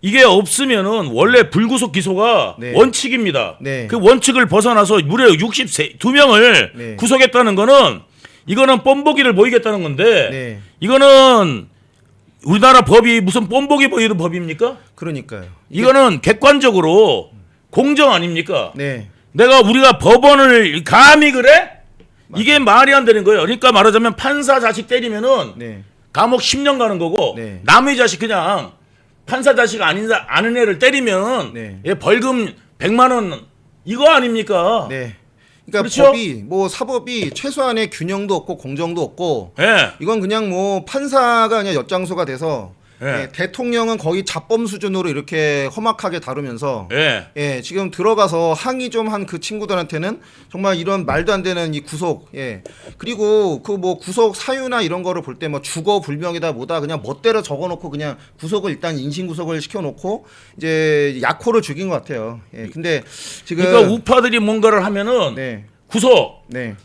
Speaker 5: 이게 없으면은 원래 불구속 기소가
Speaker 4: 네.
Speaker 5: 원칙입니다.
Speaker 4: 네.
Speaker 5: 그 원칙을 벗어나서 무려 62명을
Speaker 4: 네.
Speaker 5: 구속했다는 거는 이거는 뻔보기를 보이겠다는 건데
Speaker 4: 네.
Speaker 5: 이거는 우리나라 법이 무슨 뻔보기 보이는 법입니까?
Speaker 4: 그러니까요.
Speaker 5: 이거는 객관적으로 공정 아닙니까?
Speaker 4: 네.
Speaker 5: 우리가 법원을 감히 그래? 이게 말이 안 되는 거예요. 그러니까 말하자면 판사 자식 때리면은
Speaker 4: 네.
Speaker 5: 감옥 10년 가는 거고
Speaker 4: 네.
Speaker 5: 남의 자식 그냥 판사 자식 아는 애를 때리면
Speaker 4: 네.
Speaker 5: 얘 벌금 100만 원 이거 아닙니까?
Speaker 4: 네. 그러니까
Speaker 5: 그렇죠?
Speaker 4: 법이 뭐 사법이 최소한의 균형도 없고 공정도 없고
Speaker 5: 예.
Speaker 4: 이건 그냥 뭐 판사가 그냥 엿장수가 돼서
Speaker 5: 예.
Speaker 4: 예, 대통령은 거의 잡범 수준으로 이렇게 험악하게 다루면서
Speaker 5: 예.
Speaker 4: 예, 지금 들어가서 항의 좀 한 그 친구들한테는 정말 이런 말도 안 되는 이 구속, 예, 그리고 그 뭐 구속 사유나 이런 거를 볼 때 뭐 주거 불명이다 뭐다 그냥 멋대로 적어놓고 그냥 구속을 일단 인신 구속을 시켜놓고 이제 약호를 죽인 것 같아요. 예, 근데 지금
Speaker 5: 그러니까 우파들이 뭔가를 하면은
Speaker 4: 네,
Speaker 5: 구속.
Speaker 4: 네,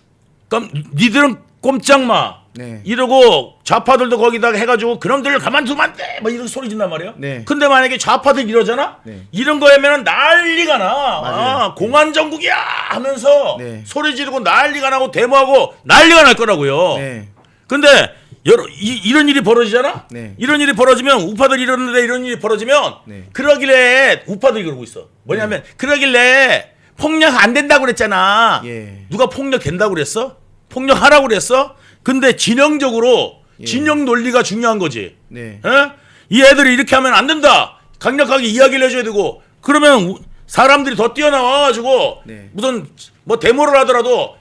Speaker 5: 니들은 꼼짝 마.
Speaker 4: 네.
Speaker 5: 이러고 좌파들도 거기다가 해가지고 그놈들을 가만두면 안 돼. 막 이런 소리 진단 말이야.
Speaker 4: 네.
Speaker 5: 근데 만약에 좌파들 이러잖아.
Speaker 4: 네.
Speaker 5: 이런 거 하면은 난리가 나.
Speaker 4: 맞아요.
Speaker 5: 아, 공안 정국이야 하면서
Speaker 4: 네.
Speaker 5: 소리 지르고 난리가 나고 데모하고 난리가 날 거라고요.
Speaker 4: 네,
Speaker 5: 근데 이런 일이 벌어지잖아.
Speaker 4: 네.
Speaker 5: 이런 일이 벌어지면 우파들 이러는데 이런 일이 벌어지면
Speaker 4: 네.
Speaker 5: 그러길래 우파들이 그러고 있어. 뭐냐면 그러길래 폭력 안 된다고 그랬잖아.
Speaker 4: 예.
Speaker 5: 누가 폭력 된다고 그랬어? 폭력하라고 그랬어? 근데 진영적으로
Speaker 4: 예.
Speaker 5: 진영 논리가 중요한 거지.
Speaker 4: 네,
Speaker 5: 에? 이 애들이 이렇게 하면 안 된다. 강력하게 이야기를 해줘야 되고 그러면 사람들이 더 뛰어나와가지고
Speaker 4: 네.
Speaker 5: 무슨 뭐 데모를 하더라도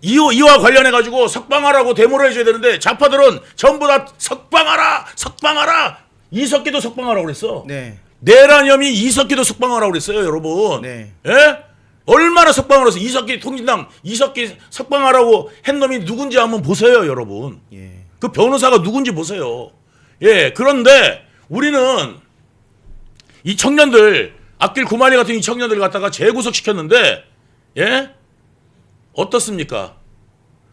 Speaker 5: 이와 관련해가지고 석방하라고 데모를 해줘야 되는데 좌파들은 전부 다 석방하라. 이석기도 석방하라고 그랬어.
Speaker 4: 네,
Speaker 5: 내란혐의 이석기도 석방하라고 그랬어요, 여러분.
Speaker 4: 네.
Speaker 5: 예? 얼마나 석방을 해서 이석기 통진당 이석기 석방하라고 한 놈이 누군지 한번 보세요, 여러분.
Speaker 4: 예,
Speaker 5: 그 변호사가 누군지 보세요. 예, 그런데 우리는 이 청년들 앞길 구마리 같은 이 청년들 갖다가 재구속시켰는데 예? 어떻습니까?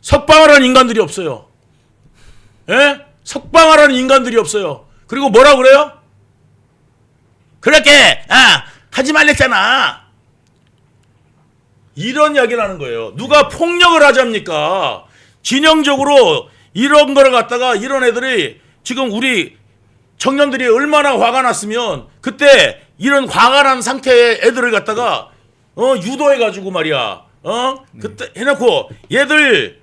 Speaker 5: 석방하라는 인간들이 없어요. 예? 석방하라는 인간들이 없어요. 그리고 뭐라 그래요? 그렇게 하지 말랬잖아. 이런 이야기를 하는 거예요. 누가 폭력을 하자입니까? 진영적으로 이런 거를 갖다가 이런 애들이 지금 우리 청년들이 얼마나 화가 났으면 그때 이런 화가 난 상태의 애들을 갖다가 유도해가지고 말이야. 그때 해놓고 얘들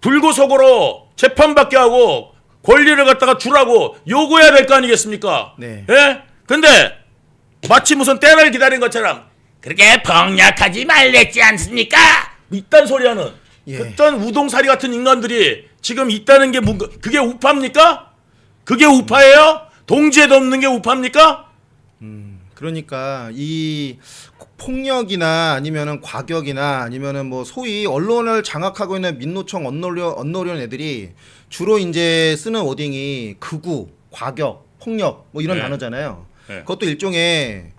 Speaker 5: 불구속으로 재판받게 하고 권리를 갖다가 주라고 요구해야 될 거 아니겠습니까?
Speaker 4: 네.
Speaker 5: 예? 근데 마치 무슨 때를 기다린 것처럼 그렇게 폭력하지 말랬지 않습니까? 이딴 소리 하는
Speaker 4: 예.
Speaker 5: 그딴 우동사리 같은 인간들이 지금 있다는 게 뭔가 그게 우파입니까? 그게 우파예요? 동지에도 없는 게 우파입니까?
Speaker 4: 그러니까 이 폭력이나 아니면은 과격이나 아니면은 뭐 소위 언론을 장악하고 있는 민노총 언노련 애들이 주로 이제 쓰는 워딩이 극우, 과격, 폭력 뭐 이런
Speaker 5: 네.
Speaker 4: 단어잖아요.
Speaker 5: 네.
Speaker 4: 그것도 일종의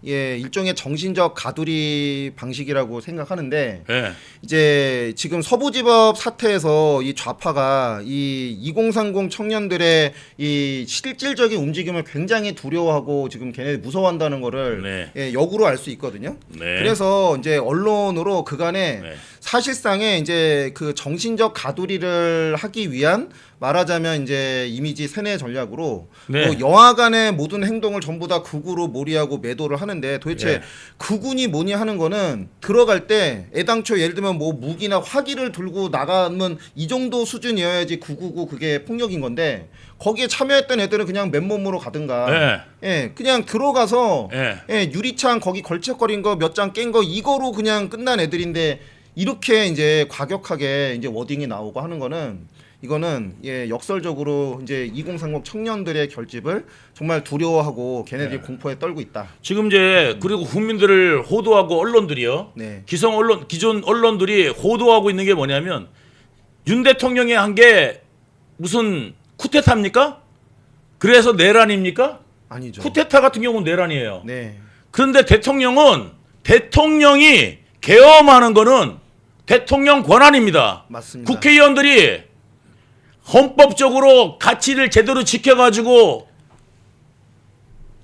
Speaker 4: 정신적 가두리 방식이라고 생각하는데
Speaker 5: 예.
Speaker 4: 이제 지금 서부지법 사태에서 이 좌파가 이 2030 청년들의 이 실질적인 움직임을 굉장히 두려워하고 지금 걔네 무서워한다는 거를
Speaker 5: 네.
Speaker 4: 예, 역으로 알 수 있거든요.
Speaker 5: 네.
Speaker 4: 그래서 이제 언론으로 그간에
Speaker 5: 네.
Speaker 4: 사실상의 이제 그 정신적 가두리를 하기 위한 말하자면 이제 이미지 세뇌 전략으로
Speaker 5: 네.
Speaker 4: 뭐 여하간의 모든 행동을 전부 다 극우로 몰이하고 매도를 하는데 도대체
Speaker 5: 네.
Speaker 4: 극우니 뭐니 하는 거는 들어갈 때 애당초 예를 들면 뭐 무기나 화기를 들고 나가면 이 정도 수준이어야지 극우고 그게 폭력인 건데 거기에 참여했던 애들은 그냥 맨몸으로 가든가
Speaker 5: 네.
Speaker 4: 예 그냥 들어가서
Speaker 5: 네.
Speaker 4: 예 유리창 거기 걸쳐거린 거 몇 장 깬 거 이거로 그냥 끝난 애들인데 이렇게 이제 과격하게 이제 워딩이 나오고 하는 거는 이거는 예 역설적으로 이제 2030 청년들의 결집을 정말 두려워하고 걔네들이
Speaker 5: 네.
Speaker 4: 공포에 떨고 있다.
Speaker 5: 지금 이제 그리고 국민들을 호도하고 언론들이요.
Speaker 4: 네.
Speaker 5: 기존 언론들이 호도하고 있는 게 뭐냐면 윤 대통령이 한 게 무슨 쿠데타입니까? 그래서 내란입니까?
Speaker 4: 아니죠.
Speaker 5: 쿠데타 같은 경우는 내란이에요.
Speaker 4: 네.
Speaker 5: 그런데 대통령이 계엄하는 거는 대통령 권한입니다.
Speaker 4: 맞습니다.
Speaker 5: 국회의원들이 헌법적으로 가치를 제대로 지켜가지고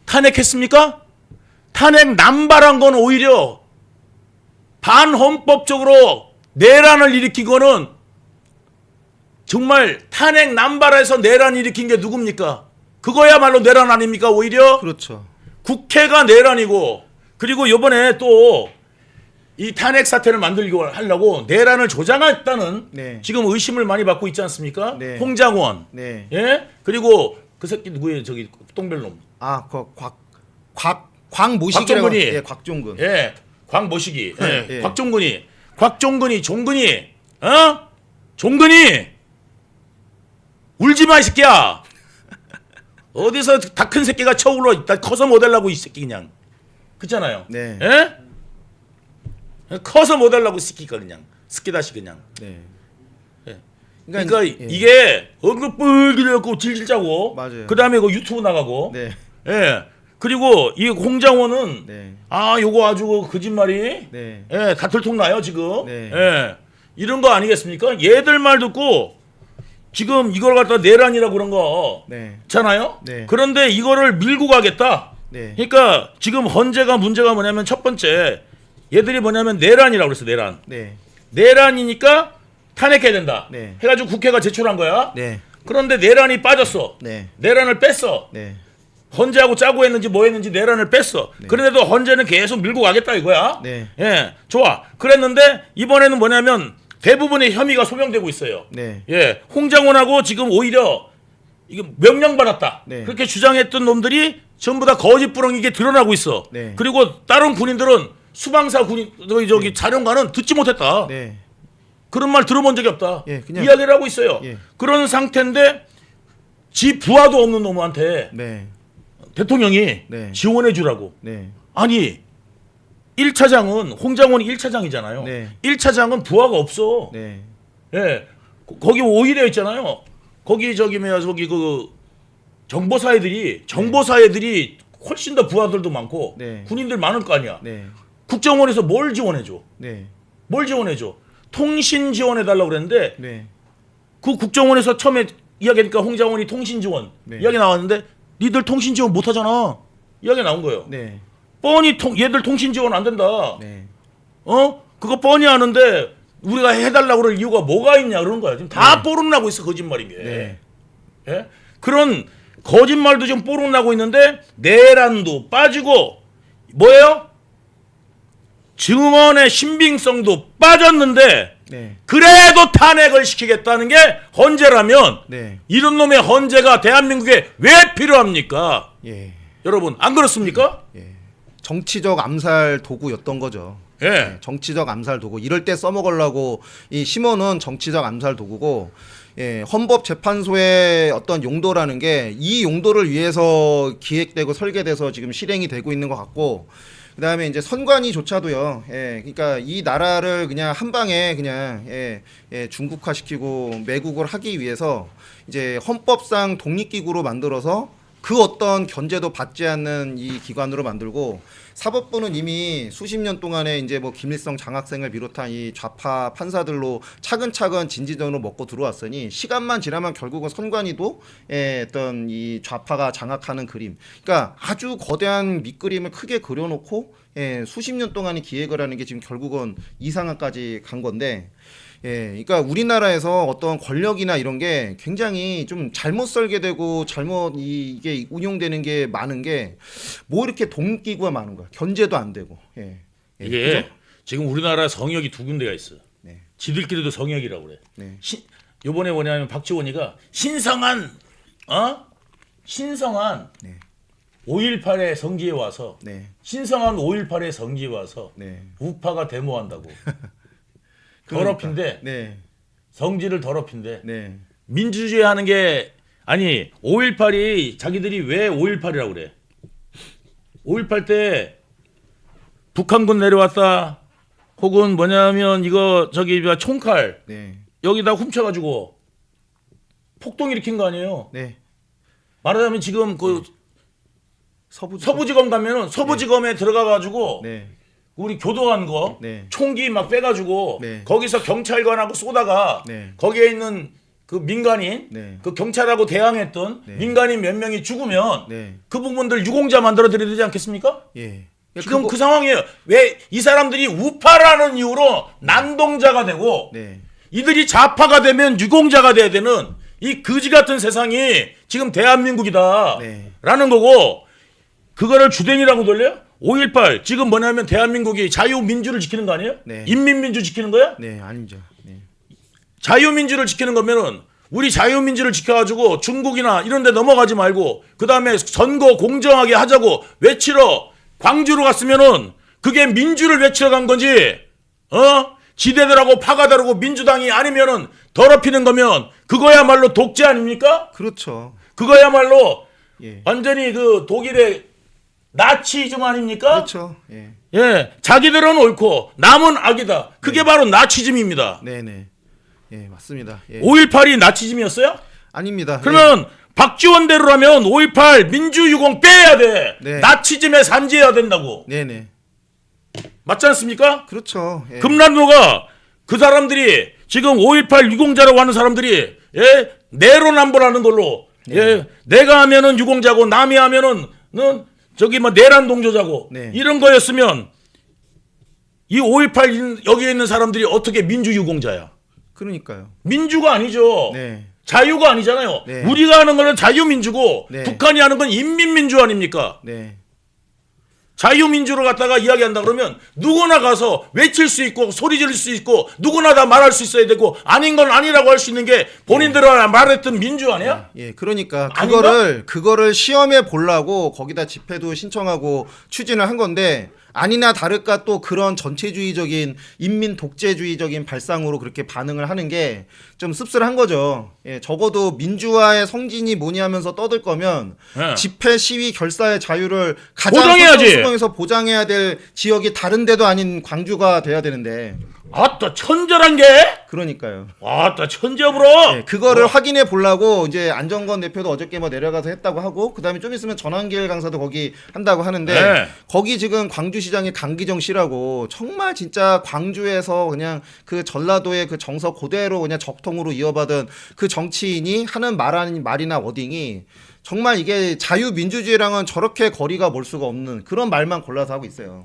Speaker 5: 탄핵했습니까? 탄핵 남발한 건 오히려 반헌법적으로 내란을 일으킨 거는 정말 탄핵 남발해서 내란 일으킨 게 누굽니까? 그거야말로 내란 아닙니까? 오히려
Speaker 4: 그렇죠.
Speaker 5: 국회가 내란이고 그리고 이번에 또 이 탄핵 사태를 만들고 하려고 내란을 조장했다는
Speaker 4: 네.
Speaker 5: 지금 의심을 많이 받고 있지 않습니까?
Speaker 4: 네.
Speaker 5: 홍장원,
Speaker 4: 네.
Speaker 5: 예, 그리고 그 새끼 누구예요? 저기 똥별놈,
Speaker 4: 광모식이라고.
Speaker 5: 곽종근이.
Speaker 4: 예, 곽종근.
Speaker 5: 예, 광모식이, 예,
Speaker 4: 예.
Speaker 5: 곽종근이, 종근이, 어? 종근이 울지 마 이 새끼야. 어디서 다 큰 새끼가 쳐울러? 나 커서 못하려고 이 새끼 그냥. 그렇잖아요.
Speaker 4: 네.
Speaker 5: 예? 커서 못하려고 이 새끼가 그냥 스키다시 그냥.
Speaker 4: 네.
Speaker 5: 예.
Speaker 4: 그러니까,
Speaker 5: 그러니까
Speaker 4: 예.
Speaker 5: 이게 엉글뿔기려고 질질 짜고,
Speaker 4: 맞아요.
Speaker 5: 그 다음에 그 유튜브 나가고,
Speaker 4: 네.
Speaker 5: 예. 그리고 이 홍장원은
Speaker 4: 네.
Speaker 5: 아 요거 아주 거짓말이,
Speaker 4: 네.
Speaker 5: 예, 다 들통나요 지금.
Speaker 4: 네.
Speaker 5: 예. 이런 거 아니겠습니까? 얘들 말 듣고 지금 이걸 갖다 내란이라고 그런 거
Speaker 4: 네.
Speaker 5: 있잖아요.
Speaker 4: 네.
Speaker 5: 그런데 이거를 밀고 가겠다.
Speaker 4: 네.
Speaker 5: 그러니까 지금 문제가 뭐냐면 첫 번째 얘들이 뭐냐면 내란이라고 그랬어. 내란.
Speaker 4: 네.
Speaker 5: 내란이니까 탄핵해야 된다.
Speaker 4: 네.
Speaker 5: 해가지고 국회가 제출한 거야.
Speaker 4: 네.
Speaker 5: 그런데 내란이 빠졌어.
Speaker 4: 네.
Speaker 5: 내란을 뺐어.
Speaker 4: 네.
Speaker 5: 헌재하고 짜고 했는지 뭐 했는지 내란을 뺐어. 그런데도 헌재는 계속 밀고 가겠다 이거야.
Speaker 4: 네.
Speaker 5: 예, 좋아. 그랬는데 이번에는 뭐냐면 대부분의 혐의가 소명되고 있어요.
Speaker 4: 네.
Speaker 5: 예, 홍장원하고 지금 오히려 이게 명령받았다.
Speaker 4: 네.
Speaker 5: 그렇게 주장했던 놈들이 전부 다 거짓부렁이게 드러나고 있어.
Speaker 4: 네.
Speaker 5: 그리고 다른 군인들은 수방사 군인 저기 자령관은 듣지 못했다.
Speaker 4: 네.
Speaker 5: 그런 말 들어본 적이 없다.
Speaker 4: 예, 그냥-
Speaker 5: 이야기를 하고 있어요.
Speaker 4: 예.
Speaker 5: 그런 상태인데 지 부하도 없는 놈한테
Speaker 4: 네.
Speaker 5: 대통령이
Speaker 4: 네.
Speaker 5: 지원해 주라고.
Speaker 4: 네.
Speaker 5: 아니 1차장은 홍장원이 1차장이잖아요.
Speaker 4: 네.
Speaker 5: 1차장은 부하가 없어.
Speaker 4: 네.
Speaker 5: 예. 거기 오히려 있잖아요. 거기 저기 뭐야 저기 그 정보사애들이 훨씬 더 부하들도 많고
Speaker 4: 네.
Speaker 5: 군인들 많을 거 아니야.
Speaker 4: 네.
Speaker 5: 국정원에서 뭘 지원해 줘?
Speaker 4: 네.
Speaker 5: 뭘 지원해 줘? 통신 지원해 달라고 그랬는데
Speaker 4: 네.
Speaker 5: 그 국정원에서 처음에 이야기하니까 홍장원이 통신 지원
Speaker 4: 네.
Speaker 5: 이야기 나왔는데 니들 통신 지원 못 하잖아. 이야기 나온 거예요.
Speaker 4: 네.
Speaker 5: 뻔히 얘들 통신 지원 안 된다.
Speaker 4: 네.
Speaker 5: 그거 뻔히 아는데 우리가 해달라고 그럴 이유가 뭐가 있냐 그러는 거야. 지금 다 뽀록나고 있어 거짓말인 게.
Speaker 4: 네.
Speaker 5: 예? 그런 거짓말도 지금 뽀록나고 있는데 내란도 빠지고 뭐예요? 증언의 신빙성도 빠졌는데
Speaker 4: 네.
Speaker 5: 그래도 탄핵을 시키겠다는 게 헌재라면
Speaker 4: 네.
Speaker 5: 이런 놈의 헌재가 대한민국에 왜 필요합니까?
Speaker 4: 예.
Speaker 5: 여러분 안 그렇습니까?
Speaker 4: 예. 정치적 암살 도구였던 거죠.
Speaker 5: 예.
Speaker 4: 정치적 암살 도구. 이럴 때 써먹으려고 이 심어놓은 정치적 암살 도구고, 예, 헌법재판소의 어떤 용도라는 게 이 용도를 위해서 기획되고 설계돼서 지금 실행이 되고 있는 것 같고, 그다음에 이제 선관위조차도요. 예, 그러니까 이 나라를 그냥 한 방에 그냥 중국화시키고 매국을 하기 위해서 이제 헌법상 독립기구로 만들어서 그 어떤 견제도 받지 않는 이 기관으로 만들고, 사법부는 이미 수십 년 동안에 이제 뭐 김일성 장학생을 비롯한 이 좌파 판사들로 차근차근 진지전으로 먹고 들어왔으니 시간만 지나면 결국은 선관위도 어떤 이 좌파가 장악하는 그림, 그러니까 아주 거대한 밑그림을 크게 그려놓고 수십 년 동안의 기획을 하는 게 지금 결국은 이 상황까지 간 건데, 그러니까 우리나라에서 어떤 권력이나 이런 게 굉장히 좀 잘못 설계되고 잘못 이게 운용되는 게 많은 게 뭐 이렇게 독립기구가 많은 거야. 견제도 안 되고.
Speaker 5: 이게
Speaker 4: 그죠?
Speaker 5: 지금 우리나라 성역이 두 군데가 있어.
Speaker 4: 네.
Speaker 5: 지들끼리도 성역이라고 그래.
Speaker 4: 네.
Speaker 5: 요번에 뭐냐면 박지원이가 신성한
Speaker 4: 네.
Speaker 5: 5.18의 성지에 와서
Speaker 4: 네.
Speaker 5: 신성한 5.18의 성지에 와서
Speaker 4: 네.
Speaker 5: 우파가 데모한다고.
Speaker 4: 그러니까.
Speaker 5: 더럽힌데
Speaker 4: 네.
Speaker 5: 성지를 더럽힌데
Speaker 4: 네.
Speaker 5: 민주주의 하는 게 아니 5.18이 자기들이 왜 5.18이라고 그래? 5.18 때 북한군 내려왔다 혹은 뭐냐면 이거 저기 총칼
Speaker 4: 네.
Speaker 5: 여기다 훔쳐가지고 폭동 일으킨 거 아니에요?
Speaker 4: 네.
Speaker 5: 말하자면 지금 그
Speaker 4: 서부지검.
Speaker 5: 서부지검 가면은 서부지검에 들어가가지고
Speaker 4: 네.
Speaker 5: 우리 교도관 거
Speaker 4: 네.
Speaker 5: 총기 막 빼가지고
Speaker 4: 네.
Speaker 5: 거기서 경찰관하고 쏘다가
Speaker 4: 네.
Speaker 5: 거기에 있는 그 민간인
Speaker 4: 네.
Speaker 5: 그 경찰하고 대항했던
Speaker 4: 네.
Speaker 5: 민간인 몇 명이 죽으면
Speaker 4: 네.
Speaker 5: 그 부분들 유공자 만들어 드려야 되지 않겠습니까?
Speaker 4: 예.
Speaker 5: 지금 그 상황이에요. 왜 이 사람들이 우파라는 이유로 난동자가 되고
Speaker 4: 네.
Speaker 5: 이들이 좌파가 되면 유공자가 돼야 되는 이 거지 같은 세상이 지금 대한민국이다
Speaker 4: 네.
Speaker 5: 라는 거고, 그거를 주den이라고 돌려요? 5.18 지금 뭐냐면 대한민국이 자유민주를 지키는 거 아니에요?
Speaker 4: 네.
Speaker 5: 인민민주 지키는 거야?
Speaker 4: 네, 아니죠. 네.
Speaker 5: 자유민주를 지키는 거면은 우리 자유민주를 지켜가지고 중국이나 이런 데 넘어가지 말고 그 다음에 선거 공정하게 하자고 외치러 광주로 갔으면은 그게 민주를 외치러 간 건지 지대들하고 파가 다르고 민주당이 아니면은 더럽히는 거면 그거야말로 독재 아닙니까?
Speaker 4: 그렇죠.
Speaker 5: 그거야말로
Speaker 4: 예.
Speaker 5: 완전히 그 독일의 나치즘 아닙니까?
Speaker 4: 그렇죠. 예.
Speaker 5: 예, 자기들은 옳고 남은 악이다. 그게 바로 나치즘입니다.
Speaker 4: 네, 네. 예, 맞습니다. 예.
Speaker 5: 5.18이 나치즘이었어요?
Speaker 4: 아닙니다.
Speaker 5: 그러면 박지원대로라면 5.18 민주유공 빼야 돼.
Speaker 4: 네.
Speaker 5: 나치즘에 산지해야 된다고.
Speaker 4: 네, 네.
Speaker 5: 맞지 않습니까?
Speaker 4: 그렇죠. 예.
Speaker 5: 금란노가 그 사람들이 지금 5.18 유공자라고 하는 사람들이 예? 내로남불하는 걸로 예? 내가 하면은 유공자고 남이 하면은 저기 뭐 내란 동조자고
Speaker 4: 네.
Speaker 5: 이런 거였으면 이 5.18 여기에 있는 사람들이 어떻게 민주유공자야?
Speaker 4: 그러니까요.
Speaker 5: 민주가 아니죠.
Speaker 4: 네.
Speaker 5: 자유가 아니잖아요.
Speaker 4: 네.
Speaker 5: 우리가 하는 거는 자유민주고
Speaker 4: 네.
Speaker 5: 북한이 하는 건 인민민주 아닙니까?
Speaker 4: 네.
Speaker 5: 자유민주를 갖다가 이야기한다 그러면 누구나 가서 외칠 수 있고 소리 지를 수 있고 누구나 다 말할 수 있어야 되고 아닌 건 아니라고 할 수 있는 게 본인들이 말했던 민주 아니야?
Speaker 4: 예, 그러니까
Speaker 5: 아닌가?
Speaker 4: 그거를 시험해 보려고 거기다 집회도 신청하고 추진을 한 건데 아니나 다를까 또 그런 전체주의적인 인민 독재주의적인 발상으로 그렇게 반응을 하는 게 좀 씁쓸한 거죠. 예, 적어도 민주화의 성진이 뭐냐 하면서 떠들 거면
Speaker 5: 예.
Speaker 4: 집회 시위 결사의 자유를 가장
Speaker 5: 보장해야지.
Speaker 4: 수동에서 보장해야 될 지역이 다른 데도 아닌 광주가 돼야 되는데
Speaker 5: 아따 천재란 게?
Speaker 4: 그러니까요.
Speaker 5: 아따 천재부러.
Speaker 4: 네, 그거를 확인해 보려고 이제 안정건 대표도 어저께 뭐 내려가서 했다고 하고 그다음에 좀 있으면 전환길 강사도 거기 한다고 하는데
Speaker 5: 네.
Speaker 4: 거기 지금 광주시장의 강기정 씨라고 정말 진짜 광주에서 그냥 그 전라도의 그 정서 그대로 그냥 적통으로 이어받은 그 정치인이 하는 말이나 워딩이 정말 이게 자유민주주의랑은 저렇게 거리가 멀 수가 없는 그런 말만 골라서 하고 있어요.